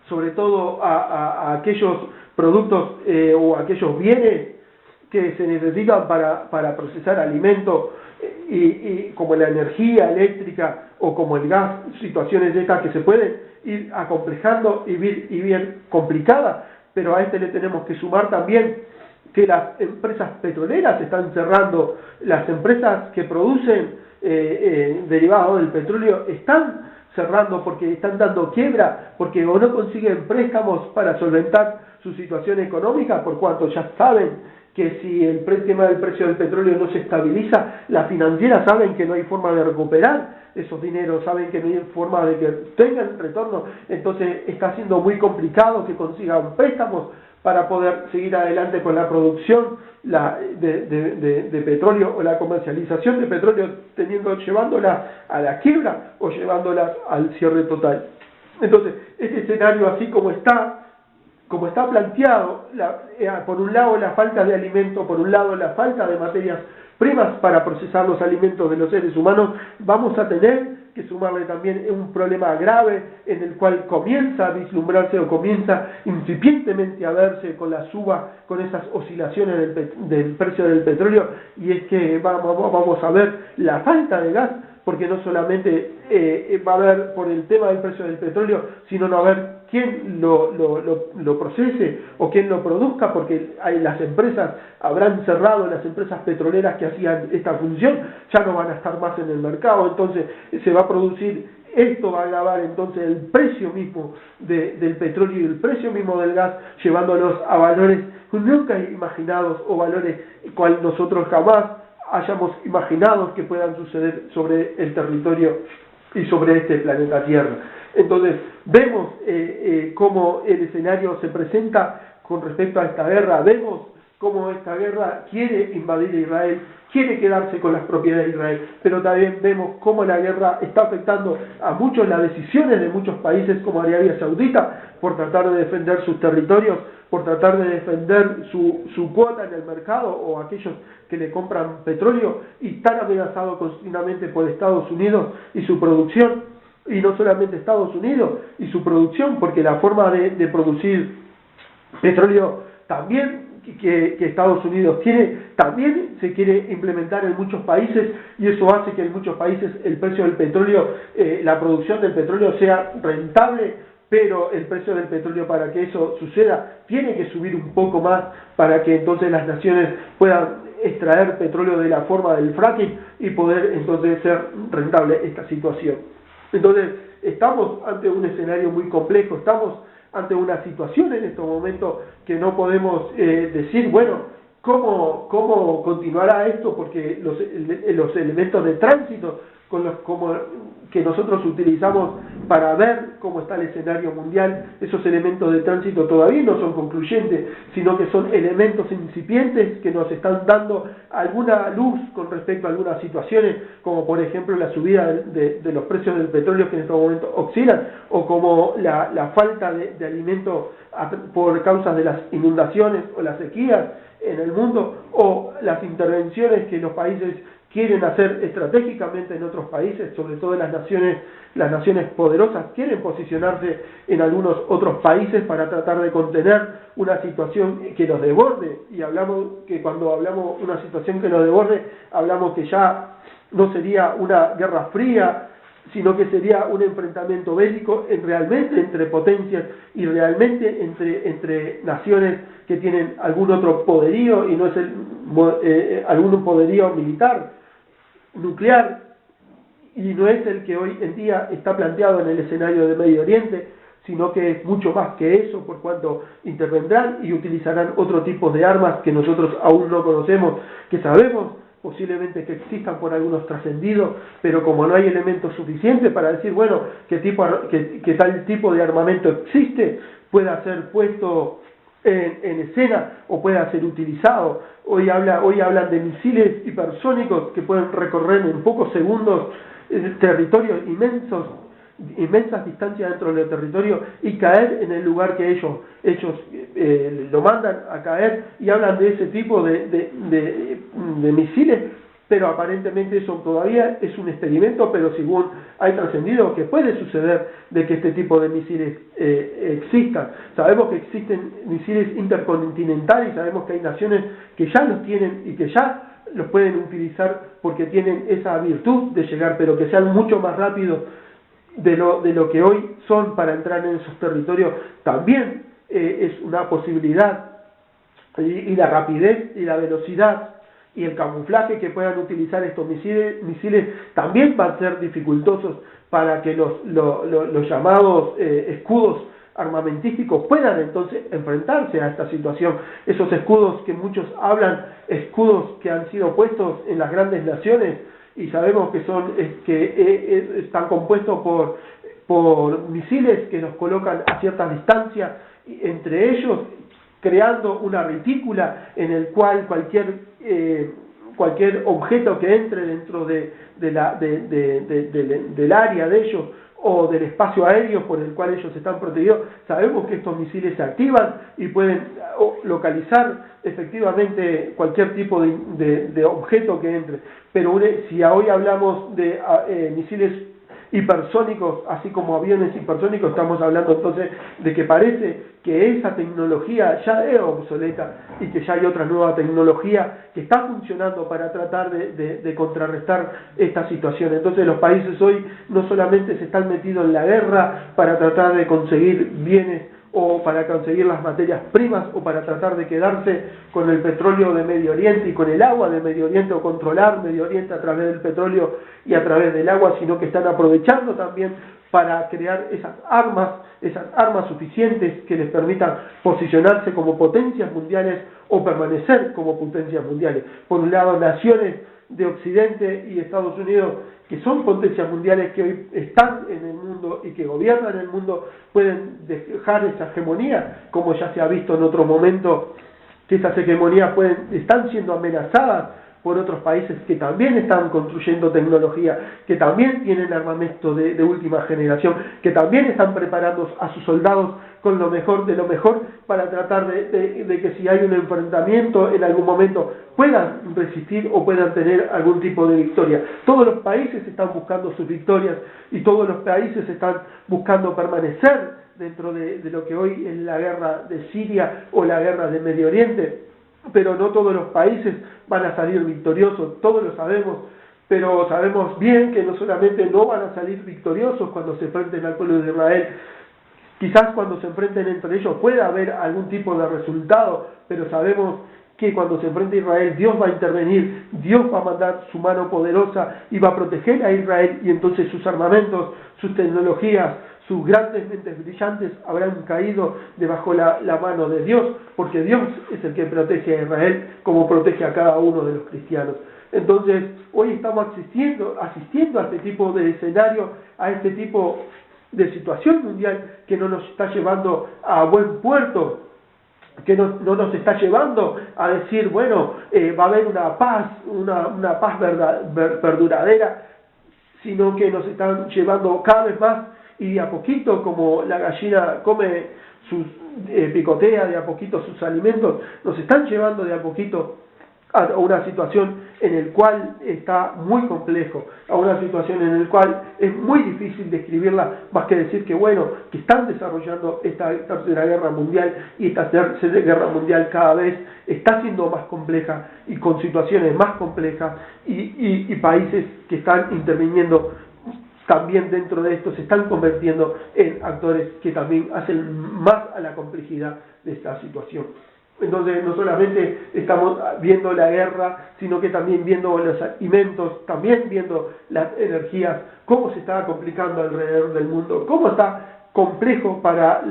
[SPEAKER 1] sobre todo a aquellos productos o aquellos bienes que se necesitan para procesar alimentos, y como la energía eléctrica o como el gas, situaciones de estas que se pueden ir acomplejando y bien complicadas, pero a le tenemos que sumar también que las empresas petroleras están cerrando, las empresas que producen derivados del petróleo están cerrando porque están dando quiebra, porque o no consiguen préstamos para solventar su situación económica, por cuanto ya saben que si el tema del precio del petróleo no se estabiliza, las financieras saben que no hay forma de recuperar esos dineros, saben que no hay forma de que tengan retorno, entonces está siendo muy complicado que consigan préstamos para poder seguir adelante con la producción de petróleo o la comercialización de petróleo, llevándola a la quiebra o llevándola al cierre total. Entonces, este escenario así como está planteado, por un lado la falta de alimento, por un lado la falta de materias primas para procesar los alimentos de los seres humanos, vamos a tener que sumarle también un problema grave en el cual comienza a vislumbrarse o comienza incipientemente a verse con la suba, con esas oscilaciones del precio del petróleo, y es que vamos a ver la falta de gas, porque no solamente va a haber por el tema del precio del petróleo, sino no va a haber quién lo procese o quién lo produzca, porque las empresas habrán cerrado, las empresas petroleras que hacían esta función ya no van a estar más en el mercado, entonces se va a producir, esto va a agravar entonces el precio mismo del petróleo y el precio mismo del gas, llevándolos a valores nunca imaginados o valores cual nosotros jamás hayamos imaginado que puedan suceder sobre el territorio y sobre este planeta Tierra. Entonces, vemos cómo el escenario se presenta con respecto a esta guerra, vemos cómo esta guerra quiere invadir a Israel, quiere quedarse con las propiedades de Israel, pero también vemos cómo la guerra está afectando a muchos, las decisiones de muchos países como Arabia Saudita, por tratar de defender sus territorios, por tratar de defender su cuota en el mercado, o aquellos que le compran petróleo, y están amenazados continuamente por Estados Unidos y su producción, y no solamente Estados Unidos y su producción, porque la forma de producir petróleo también que Estados Unidos tiene también se quiere implementar en muchos países, y eso hace que en muchos países el precio del petróleo, la producción del petróleo sea rentable, pero el precio del petróleo, para que eso suceda, tiene que subir un poco más para que entonces las naciones puedan extraer petróleo de la forma del fracking y poder entonces ser rentable esta situación. Entonces, estamos ante un escenario muy complejo, estamos ante una situación en estos momentos que no podemos decir, bueno, ¿cómo continuará esto? Porque los elementos de tránsito que nosotros utilizamos para ver cómo está el escenario mundial, esos elementos de tránsito todavía no son concluyentes, sino que son elementos incipientes que nos están dando alguna luz con respecto a algunas situaciones, como por ejemplo la subida de los precios del petróleo que en estos momentos oscilan, o como la falta de alimentos por causas de las inundaciones o las sequías en el mundo, o las intervenciones que los países quieren hacer estratégicamente en otros países, sobre todo las naciones poderosas quieren posicionarse en algunos otros países para tratar de contener una situación que nos desborde, y hablamos que cuando hablamos de una situación que nos desborde, hablamos que ya no sería una guerra fría, sino que sería un enfrentamiento bélico realmente entre potencias y realmente entre naciones que tienen algún otro poderío, y no es algún poderío militar, nuclear, y no es el que hoy en día está planteado en el escenario de Medio Oriente, sino que es mucho más que eso, por cuanto intervendrán y utilizarán otro tipo de armas que nosotros aún no conocemos, que sabemos posiblemente que existan por algunos trascendidos, pero como no hay elementos suficientes para decir, bueno, que tal tipo de armamento existe, pueda ser puesto en escena o pueda ser utilizado. Hoy hablan de misiles hipersónicos que pueden recorrer en pocos segundos territorios inmensas distancias dentro del territorio y caer en el lugar que ellos lo mandan a caer, y hablan de ese tipo de misiles, pero aparentemente eso todavía es un experimento, pero según hay trascendido que puede suceder de que este tipo de misiles existan. Sabemos que existen misiles intercontinentales, sabemos que hay naciones que ya los tienen y que ya los pueden utilizar porque tienen esa virtud de llegar, pero que sean mucho más rápidos de lo que hoy son para entrar en esos territorios, también es una posibilidad, y la rapidez y la velocidad y el camuflaje que puedan utilizar estos misiles también van a ser dificultosos para que los llamados escudos armamentísticos puedan entonces enfrentarse a esta situación. Esos escudos que muchos hablan, escudos que han sido puestos en las grandes naciones, y sabemos que están compuestos por misiles que los colocan a ciertas distancias entre ellos, creando una retícula en el cual cualquier objeto que entre dentro del área de ellos o del espacio aéreo por el cual ellos están protegidos, sabemos que estos misiles se activan y pueden localizar efectivamente cualquier tipo de objeto que entre. Pero si hoy hablamos de misiles hipersónicos, así como aviones hipersónicos, estamos hablando entonces de que parece que esa tecnología ya es obsoleta y que ya hay otra nueva tecnología que está funcionando para tratar de contrarrestar esta situación. Entonces los países hoy no solamente se están metidos en la guerra para tratar de conseguir bienes o para conseguir las materias primas o para tratar de quedarse con el petróleo de Medio Oriente y con el agua de Medio Oriente o controlar Medio Oriente a través del petróleo y a través del agua, sino que están aprovechando también para crear esas armas suficientes que les permitan posicionarse como potencias mundiales o permanecer como potencias mundiales. Por un lado, naciones de Occidente y Estados Unidos, que son potencias mundiales que hoy están en el mundo y que gobiernan el mundo, pueden dejar esa hegemonía, como ya se ha visto en otro momento, que esas hegemonías están siendo amenazadas por otros países que también están construyendo tecnología, que también tienen armamento de última generación, que también están preparando a sus soldados con lo mejor de lo mejor para tratar de que si hay un enfrentamiento en algún momento puedan resistir o puedan tener algún tipo de victoria. Todos los países están buscando sus victorias y todos los países están buscando permanecer dentro de lo que hoy es la guerra de Siria o la guerra de Medio Oriente. pero no todos los países van a salir victoriosos, todos lo sabemos, pero sabemos bien que no solamente no van a salir victoriosos cuando se enfrenten al pueblo de Israel, quizás cuando se enfrenten entre ellos pueda haber algún tipo de resultado, pero sabemos que cuando se enfrente a Israel, Dios va a intervenir, Dios va a mandar su mano poderosa y va a proteger a Israel, y entonces sus armamentos, sus tecnologías, sus grandes mentes brillantes habrán caído debajo la mano de Dios, porque Dios es el que protege a Israel como protege a cada uno de los cristianos. Entonces, hoy estamos asistiendo a este tipo de escenario, a este tipo de situación mundial que no nos está llevando a buen puerto, que no nos está llevando a decir, bueno, va a haber una paz verduradera, sino que nos están llevando cada vez más y de a poquito, como la gallina come picotea de a poquito sus alimentos, nos están llevando de a poquito a una situación en el cual está muy complejo, a una situación en el cual es muy difícil describirla, más que decir que bueno, que están desarrollando esta tercera guerra mundial, y esta tercera guerra mundial cada vez está siendo más compleja y con situaciones más complejas y países que están interviniendo también dentro de esto se están convirtiendo en actores que también hacen más a la complejidad de esta situación. Entonces no solamente estamos viendo la guerra, sino que también viendo los alimentos, también viendo las energías, cómo se está complicando alrededor del mundo, cómo está complejo para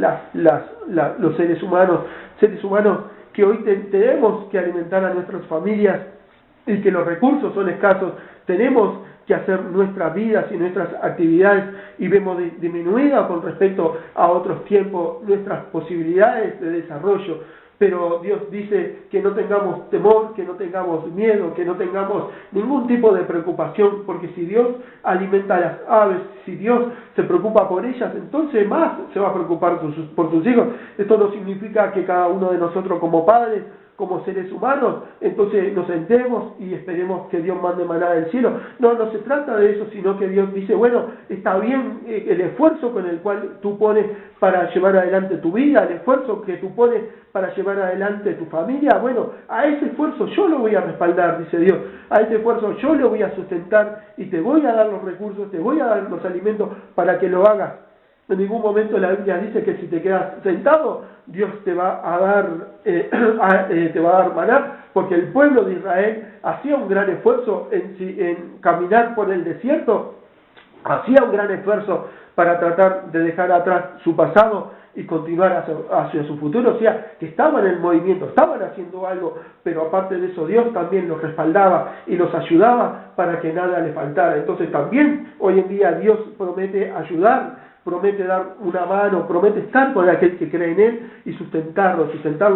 [SPEAKER 1] los seres humanos que hoy tenemos que alimentar a nuestras familias y que los recursos son escasos, tenemos que hacer nuestras vidas y nuestras actividades y vemos disminuida con respecto a otros tiempos nuestras posibilidades de desarrollo. Pero Dios dice que no tengamos temor, que no tengamos miedo, que no tengamos ningún tipo de preocupación, porque si Dios alimenta a las aves, si Dios se preocupa por ellas, entonces más se va a preocupar por sus hijos. Esto no significa que cada uno de nosotros como padres, como seres humanos, entonces nos sentemos y esperemos que Dios mande maná del cielo. No se trata de eso, sino que Dios dice, bueno, está bien el esfuerzo con el cual tú pones para llevar adelante tu vida, el esfuerzo que tú pones para llevar adelante tu familia, bueno, a ese esfuerzo yo lo voy a respaldar, dice Dios, a ese esfuerzo yo lo voy a sustentar y te voy a dar los recursos, te voy a dar los alimentos para que lo hagas. En ningún momento la Biblia dice que si te quedas sentado, Dios te va a dar maná, porque el pueblo de Israel hacía un gran esfuerzo en caminar por el desierto, hacía un gran esfuerzo para tratar de dejar atrás su pasado y continuar hacia su futuro, o sea, que estaban en el movimiento, estaban haciendo algo, pero aparte de eso Dios también los respaldaba y los ayudaba para que nada les faltara. Entonces también hoy en día Dios promete ayudar, promete dar una mano, promete estar con aquel que cree en Él y sustentarlo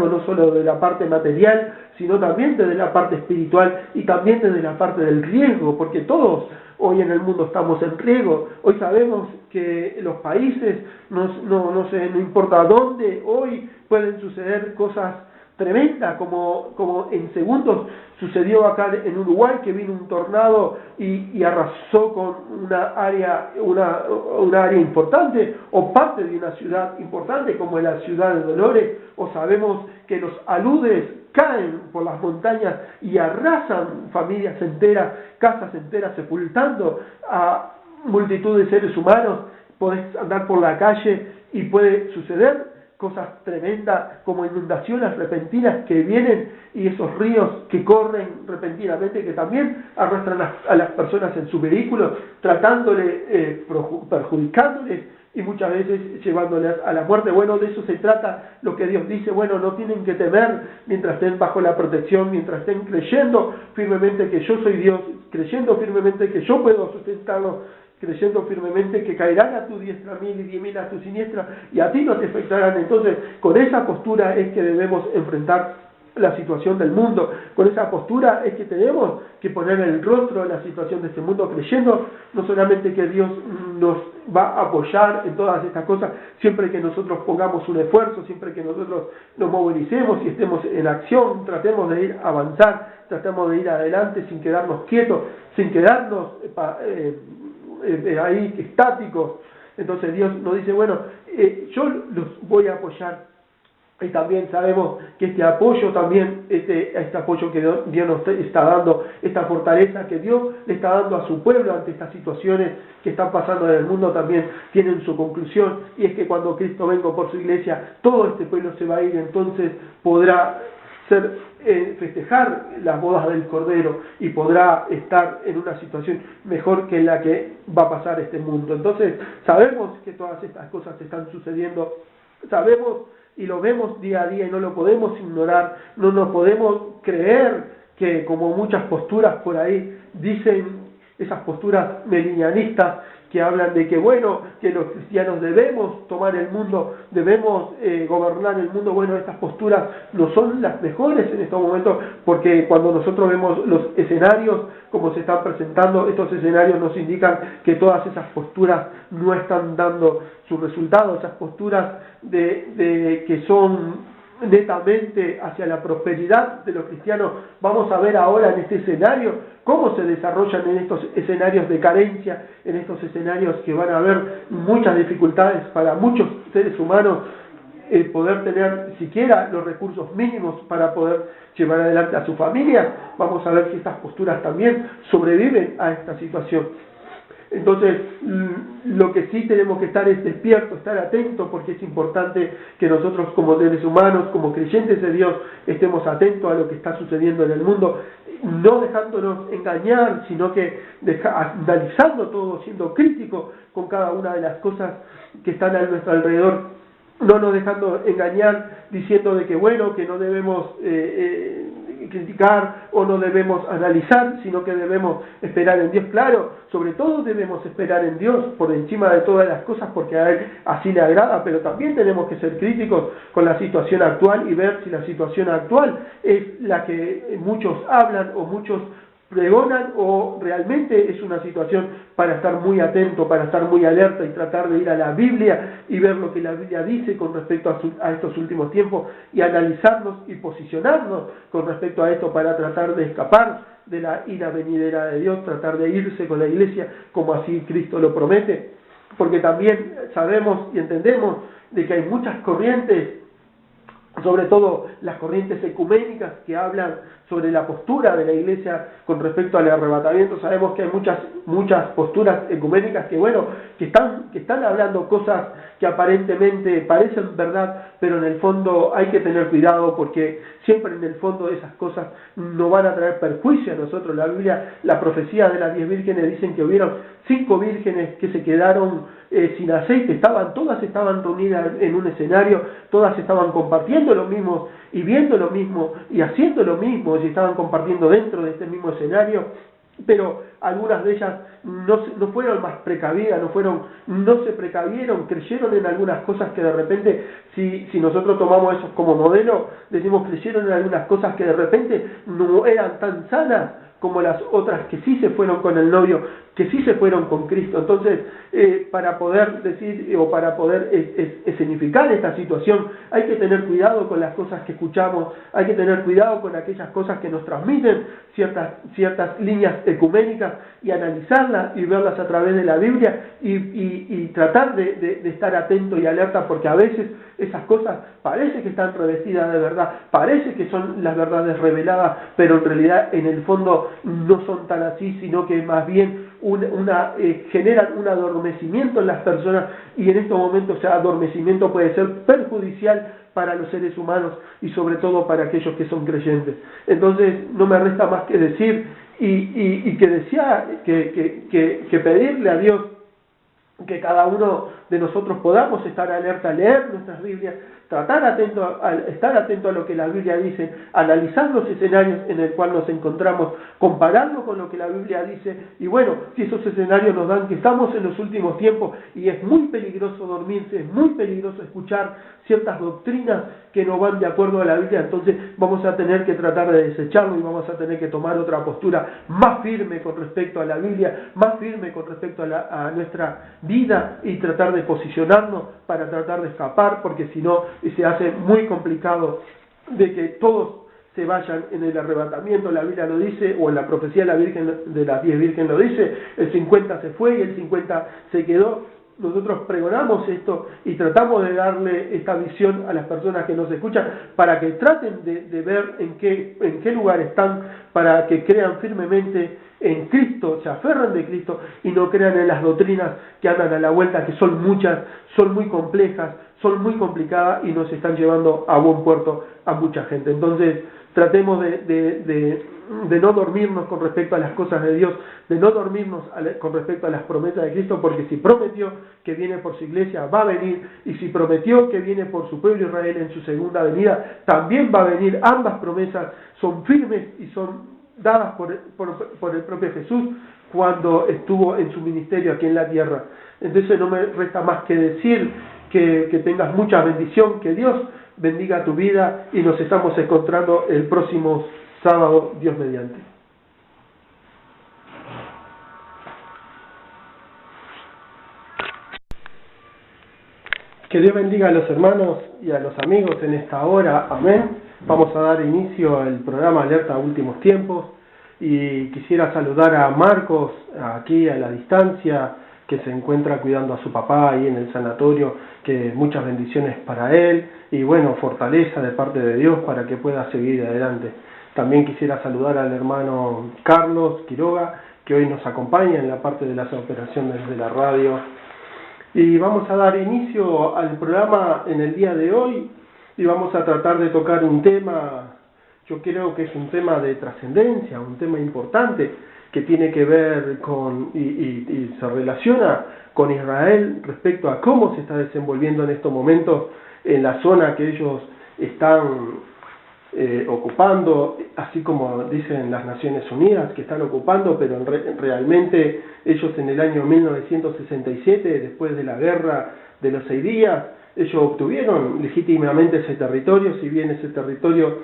[SPEAKER 1] no solo de la parte material, sino también desde la parte espiritual y también desde la parte del riesgo, porque todos hoy en el mundo estamos en riesgo. Hoy sabemos que los países, no importa dónde, hoy pueden suceder cosas tremendas, como en segundos sucedió acá en Uruguay, que vino un tornado y arrasó con una área importante, o parte de una ciudad importante como es la ciudad de Dolores, o sabemos que los aludes caen por las montañas y arrasan familias enteras, casas enteras, sepultando a multitud de seres humanos. Podés andar por la calle y puede suceder cosas tremendas como inundaciones repentinas que vienen y esos ríos que corren repentinamente, que también arrastran a las personas en sus vehículos, perjudicándoles y muchas veces llevándoles a la muerte. Bueno, de eso se trata lo que Dios dice. Bueno, no tienen que temer mientras estén bajo la protección, mientras estén creyendo firmemente que yo soy Dios, creyendo firmemente que yo puedo sustentarlo, creyendo firmemente que caerán a tu diestra 1000 y 10.000 a tu siniestra y a ti no te afectarán. Entonces, con esa postura es que debemos enfrentar la situación del mundo. Con esa postura es que tenemos que poner el rostro en la situación de este mundo, creyendo no solamente que Dios nos va a apoyar en todas estas cosas, siempre que nosotros pongamos un esfuerzo, siempre que nosotros nos movilicemos y estemos en acción, tratemos de ir a avanzar, tratemos de ir adelante sin quedarnos quietos, sin quedarnos ahí estáticos. Entonces Dios nos dice, bueno, yo los voy a apoyar Y también sabemos que este apoyo también, este apoyo que Dios nos está dando, esta fortaleza que Dios le está dando a su pueblo ante estas situaciones que están pasando en el mundo, también tienen su conclusión, y es que cuando Cristo venga por su iglesia, todo este pueblo se va a ir, entonces podrá festejar las bodas del Cordero y podrá estar en una situación mejor que la que va a pasar este mundo. Entonces sabemos que todas estas cosas están sucediendo, sabemos y lo vemos día a día y no lo podemos ignorar, no nos podemos creer que, como muchas posturas por ahí dicen, esas posturas melinianistas que hablan de que bueno, que los cristianos debemos tomar el mundo, debemos gobernar el mundo. Bueno, estas posturas no son las mejores en estos momentos, porque cuando nosotros vemos los escenarios como se están presentando, estos escenarios nos indican que todas esas posturas no están dando sus resultados, esas posturas que son netamente hacia la prosperidad de los cristianos. Vamos a ver ahora en este escenario cómo se desarrollan en estos escenarios de carencia, en estos escenarios que van a haber muchas dificultades para muchos seres humanos poder tener siquiera los recursos mínimos para poder llevar adelante a su familia. Vamos a ver si estas posturas también sobreviven a esta situación. Entonces, lo que sí tenemos que estar es despiertos, estar atentos, porque es importante que nosotros como seres humanos, como creyentes de Dios, estemos atentos a lo que está sucediendo en el mundo, no dejándonos engañar, sino que analizando todo, siendo críticos con cada una de las cosas que están a nuestro alrededor, no nos dejando engañar diciendo de que bueno, que no debemos criticar o no debemos analizar, sino que debemos esperar en Dios. Claro, sobre todo debemos esperar en Dios por encima de todas las cosas, porque a Él así le agrada, pero también tenemos que ser críticos con la situación actual y ver si la situación actual es la que muchos hablan o muchos pregonan, o realmente es una situación para estar muy atento, para estar muy alerta y tratar de ir a la Biblia y ver lo que la Biblia dice con respecto a estos últimos tiempos y analizarnos y posicionarnos con respecto a esto para tratar de escapar de la ira venidera de Dios, tratar de irse con la iglesia como así Cristo lo promete, porque también sabemos y entendemos de que hay muchas corrientes, sobre todo las corrientes ecuménicas que hablan sobre la postura de la iglesia con respecto al arrebatamiento. Sabemos que hay muchas posturas ecuménicas que están hablando cosas que aparentemente parecen verdad, pero en el fondo hay que tener cuidado, porque siempre en el fondo de esas cosas no van a traer perjuicio a nosotros. La Biblia, la profecía de las 10 vírgenes dicen que hubieron 5 vírgenes que se quedaron sin aceite, todas estaban reunidas en un escenario, todas estaban compartiendo lo mismo y viendo lo mismo y haciendo lo mismo, y estaban compartiendo dentro de este mismo escenario, pero algunas de ellas no fueron más precavidas, no se precavieron, creyeron en algunas cosas que de repente, si nosotros tomamos eso como modelo, decimos creyeron en algunas cosas que de repente no eran tan sanas como las otras que sí se fueron con el novio, que sí se fueron con Cristo. Entonces, para poder decir o para poder escenificar esta situación, hay que tener cuidado con las cosas que escuchamos, hay que tener cuidado con aquellas cosas que nos transmiten ciertas líneas ecuménicas, y analizarlas y verlas a través de la Biblia y tratar de estar atento y alerta, porque a veces esas cosas parece que están revestidas de verdad, parece que son las verdades reveladas, pero en realidad en el fondo no son tan así, sino que más bien generan un adormecimiento en las personas, y en estos momentos ese adormecimiento puede ser perjudicial para los seres humanos y sobre todo para aquellos que son creyentes. Entonces no me resta más que decir y que desear que pedirle a Dios que cada uno de nosotros podamos estar alerta a leer nuestras Biblias, estar atento a lo que la Biblia dice, analizar los escenarios en el cual nos encontramos, compararlo con lo que la Biblia dice, y bueno, si esos escenarios nos dan que estamos en los últimos tiempos y es muy peligroso dormirse, es muy peligroso escuchar ciertas doctrinas que no van de acuerdo a la Biblia, entonces vamos a tener que tratar de desecharlo y vamos a tener que tomar otra postura más firme con respecto a la Biblia, más firme con respecto a nuestra vida, y tratar de posicionarnos para tratar de escapar, porque si no se hace muy complicado de que todos se vayan en el arrebatamiento. La Biblia lo dice, o en la profecía de las 10 vírgenes lo dice, el 50 se fue y el 50 se quedó. nosotros pregonamos esto y tratamos de darle esta visión a las personas que nos escuchan para que traten de ver en qué lugar están, para que crean firmemente en Cristo, se aferren de Cristo y no crean en las doctrinas que andan a la vuelta, que son muchas, son muy complejas, son muy complicadas y nos están llevando a buen puerto a mucha gente. Entonces, tratemos de no dormirnos con respecto a las cosas de Dios, de no dormirnos con respecto a las promesas de Cristo, porque si prometió que viene por su iglesia, va a venir, y si prometió que viene por su pueblo Israel en su segunda venida, también va a venir. Ambas promesas son firmes y son dadas por el propio Jesús cuando estuvo en su ministerio aquí en la tierra. Entonces no me resta más que decir que tengas mucha bendición, que Dios bendiga tu vida y nos estamos encontrando el próximo sábado, Dios mediante. Que Dios bendiga a los hermanos y a los amigos en esta hora. Amén. Vamos a dar inicio al programa Alerta Últimos Tiempos y quisiera saludar a Marcos aquí a la distancia, que se encuentra cuidando a su papá ahí en el sanatorio, que muchas bendiciones para él y bueno, fortaleza de parte de Dios para que pueda seguir adelante. También quisiera saludar al hermano Carlos Quiroga, que hoy nos acompaña en la parte de las operaciones de la radio. Y vamos a dar inicio al programa en el día de hoy y vamos a tratar de tocar un tema, yo creo que es un tema de trascendencia, un tema importante que tiene que ver con y se relaciona con Israel respecto a cómo se está desenvolviendo en estos momentos en la zona que ellos están ocupando, así como dicen las Naciones Unidas que están ocupando, pero realmente ellos en el año 1967, después de la guerra de los 6 días, ellos obtuvieron legítimamente ese territorio, si bien ese territorio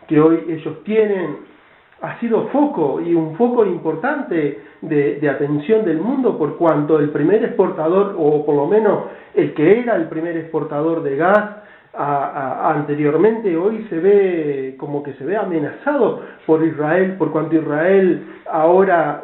[SPEAKER 1] que hoy ellos tienen ha sido foco y un foco importante de atención del mundo, por cuanto el primer exportador, o por lo menos el que era el primer exportador de gas, anteriormente, hoy se ve como que se ve amenazado por Israel, por cuanto Israel ahora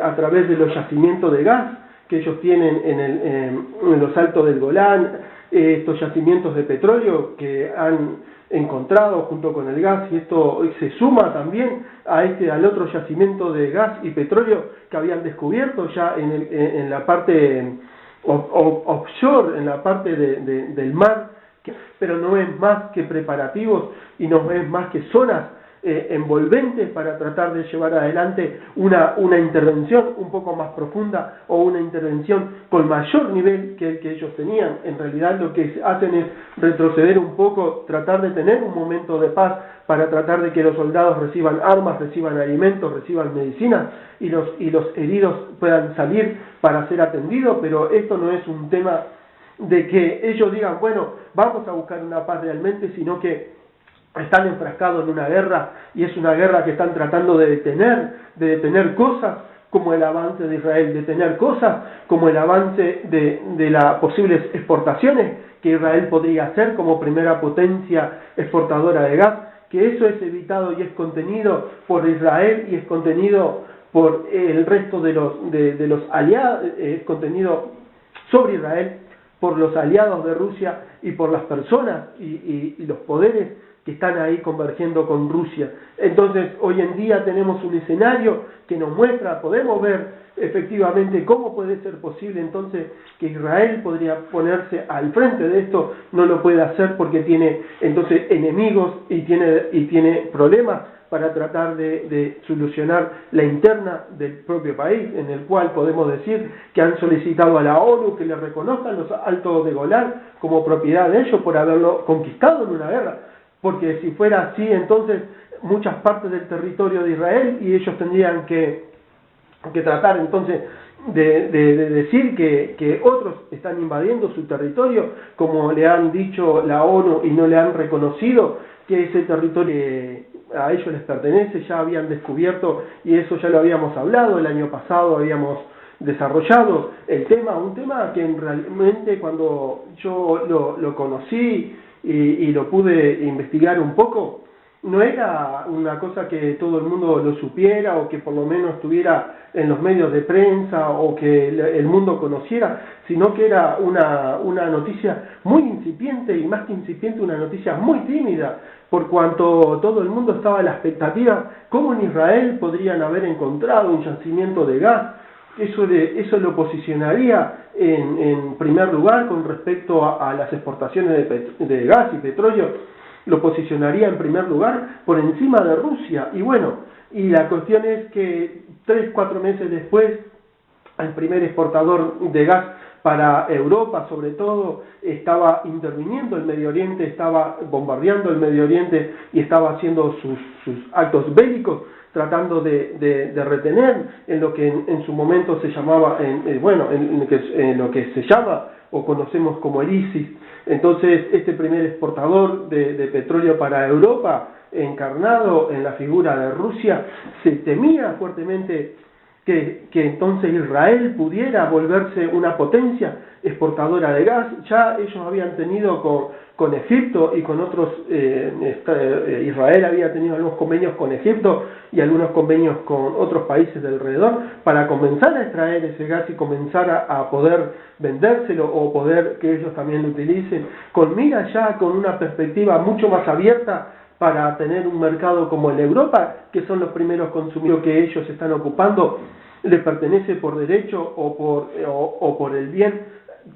[SPEAKER 1] a través de los yacimientos de gas que ellos tienen en los altos del Golán, estos yacimientos de petróleo que han encontrado junto con el gas, y esto se suma también al otro yacimiento de gas y petróleo que habían descubierto ya en la parte offshore, en la parte del mar, pero no es más que preparativos y no es más que zonas envolventes para tratar de llevar adelante una intervención un poco más profunda o una intervención con mayor nivel que el que ellos tenían. En realidad lo que hacen es retroceder un poco, tratar de tener un momento de paz para tratar de que los soldados reciban armas, reciban alimentos, reciban medicinas y los heridos puedan salir para ser atendidos, pero esto no es un tema de que ellos digan, bueno, vamos a buscar una paz realmente, sino que están enfrascados en una guerra, y es una guerra que están tratando de detener cosas como el avance de Israel, detener cosas como el avance de las posibles exportaciones que Israel podría hacer como primera potencia exportadora de gas, que eso es evitado y es contenido por Israel y es contenido por el resto de los aliados, es contenido sobre Israel por los aliados de Rusia y por las personas y los poderes que están ahí convergiendo con Rusia. Entonces, hoy en día tenemos un escenario que nos muestra, podemos ver efectivamente cómo puede ser posible entonces que Israel podría ponerse al frente de esto, no lo puede hacer porque tiene entonces enemigos y tiene problemas para tratar de solucionar la interna del propio país, en el cual podemos decir que han solicitado a la ONU que le reconozcan los altos de Golán como propiedad de ellos por haberlo conquistado en una guerra, porque si fuera así, entonces muchas partes del territorio de Israel y ellos tendrían que tratar entonces de decir que otros están invadiendo su territorio, como le han dicho la ONU y no le han reconocido que ese territorio a ellos les pertenece. Ya habían descubierto, y eso ya lo habíamos hablado, el año pasado habíamos desarrollado el tema, un tema que realmente cuando yo lo conocí y lo pude investigar un poco, no era una cosa que todo el mundo lo supiera o que por lo menos estuviera en los medios de prensa o que el mundo conociera, sino que era una noticia muy incipiente y más que incipiente una noticia muy tímida, por cuanto todo el mundo estaba a la expectativa cómo en Israel podrían haber encontrado un yacimiento de gas. Eso lo posicionaría en primer lugar con respecto a las exportaciones de gas y petróleo, lo posicionaría en primer lugar por encima de Rusia. Y bueno, y la cuestión es que 3-4 meses después, el primer exportador de gas para Europa, sobre todo, estaba interviniendo el Medio Oriente, estaba bombardeando el Medio Oriente y estaba haciendo sus actos bélicos, tratando de retener en lo que en su momento se llamaba, en lo que se llama o conocemos como el ISIS. Entonces, este primer exportador de petróleo para Europa, encarnado en la figura de Rusia, se temía fuertemente que entonces Israel pudiera volverse una potencia exportadora de gas. Ya ellos habían tenido con Egipto y con otros, Israel había tenido algunos convenios con Egipto y algunos convenios con otros países de alrededor para comenzar a extraer ese gas y comenzar a poder vendérselo o poder que ellos también lo utilicen, con mira ya con una perspectiva mucho más abierta para tener un mercado como el de Europa, que son los primeros consumidores que ellos están ocupando, les pertenece por derecho o por el bien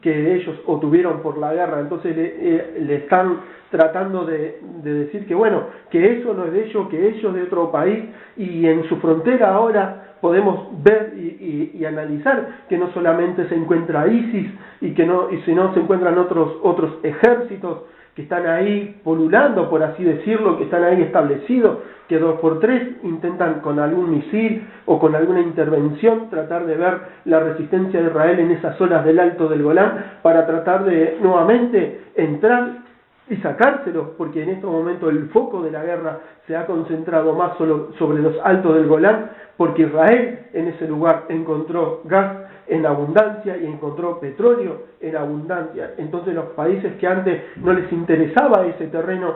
[SPEAKER 1] que ellos obtuvieron por la guerra. Entonces le están tratando de decir que bueno, que eso no es de ellos, que ellos de otro país, y en su frontera ahora podemos ver y analizar que no solamente se encuentra ISIS sino se encuentran otros ejércitos que están ahí polulando, por así decirlo, que están ahí establecidos, que 2x3 intentan con algún misil o con alguna intervención tratar de ver la resistencia de Israel en esas zonas del Alto del Golán para tratar de nuevamente entrar y sacárselo, porque en estos momentos el foco de la guerra se ha concentrado más solo sobre los Altos del Golán, porque Israel en ese lugar encontró gas en abundancia y encontró petróleo en abundancia. Entonces los países que antes no les interesaba ese terreno,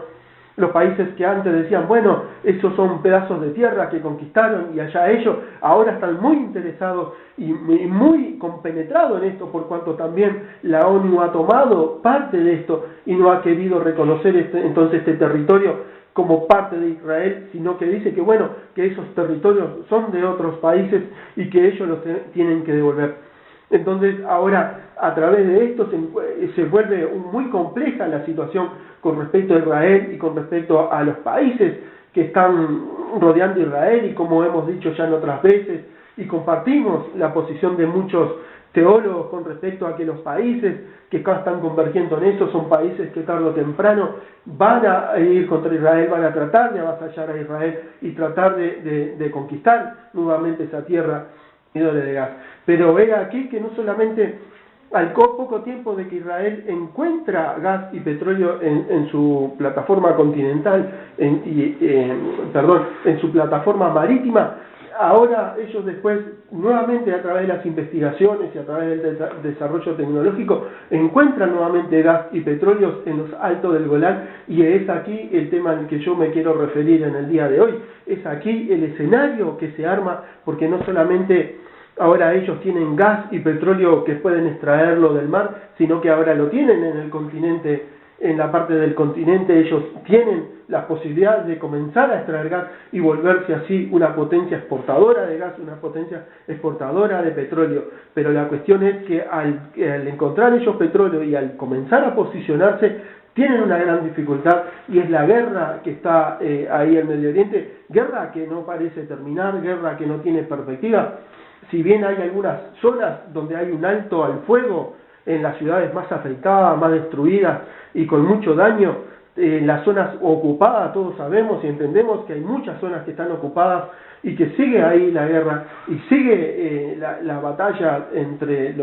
[SPEAKER 1] los países que antes decían, bueno, esos son pedazos de tierra que conquistaron y allá ellos, ahora están muy interesados y muy compenetrados en esto, por cuanto también la ONU ha tomado parte de esto y no ha querido reconocer entonces este territorio como parte de Israel, sino que dice que bueno, que esos territorios son de otros países y que ellos los tienen que devolver. Entonces ahora a través de esto se vuelve muy compleja la situación con respecto a Israel y con respecto a los países que están rodeando a Israel, y como hemos dicho ya en otras veces y compartimos la posición de muchos teólogos con respecto a que los países que acá están convergiendo en eso son países que tarde o temprano van a ir contra Israel, van a tratar de avasallar a Israel y tratar de conquistar nuevamente esa tierra de gas. Pero ve aquí que no solamente al poco tiempo de que Israel encuentra gas y petróleo en su plataforma continental, en su plataforma marítima, ahora ellos después, nuevamente a través de las investigaciones y a través del desarrollo tecnológico, encuentran nuevamente gas y petróleos en los Altos del Golán, y es aquí el tema al que yo me quiero referir en el día de hoy. Es aquí el escenario que se arma, porque no solamente ahora ellos tienen gas y petróleo que pueden extraerlo del mar, sino que ahora lo tienen en el continente, en la parte del continente ellos tienen la posibilidad de comenzar a extraer gas y volverse así una potencia exportadora de gas, una potencia exportadora de petróleo. Pero la cuestión es que al encontrar ellos petróleo y al comenzar a posicionarse, tienen una gran dificultad, y es la guerra que está ahí en Medio Oriente, guerra que no parece terminar, guerra que no tiene perspectiva. Si bien hay algunas zonas donde hay un alto al fuego, en las ciudades más afectadas, más destruidas y con mucho daño, en las zonas ocupadas todos sabemos y entendemos que hay muchas zonas que están ocupadas y que sigue ahí la guerra y sigue la batalla entre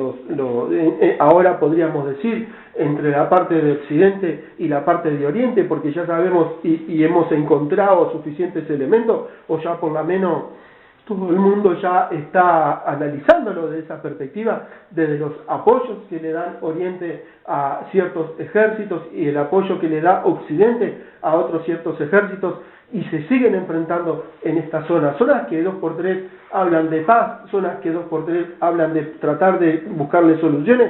[SPEAKER 1] ahora podríamos decir, entre la parte de Occidente y la parte de Oriente, porque ya sabemos y hemos encontrado suficientes elementos, o ya por lo menos todo el mundo ya está analizándolo desde esa perspectiva, desde los apoyos que le dan Oriente a ciertos ejércitos y el apoyo que le da Occidente a otros ciertos ejércitos, y se siguen enfrentando en esta zona. Zonas que 2x3 hablan de paz, zonas que 2x3 hablan de tratar de buscarle soluciones,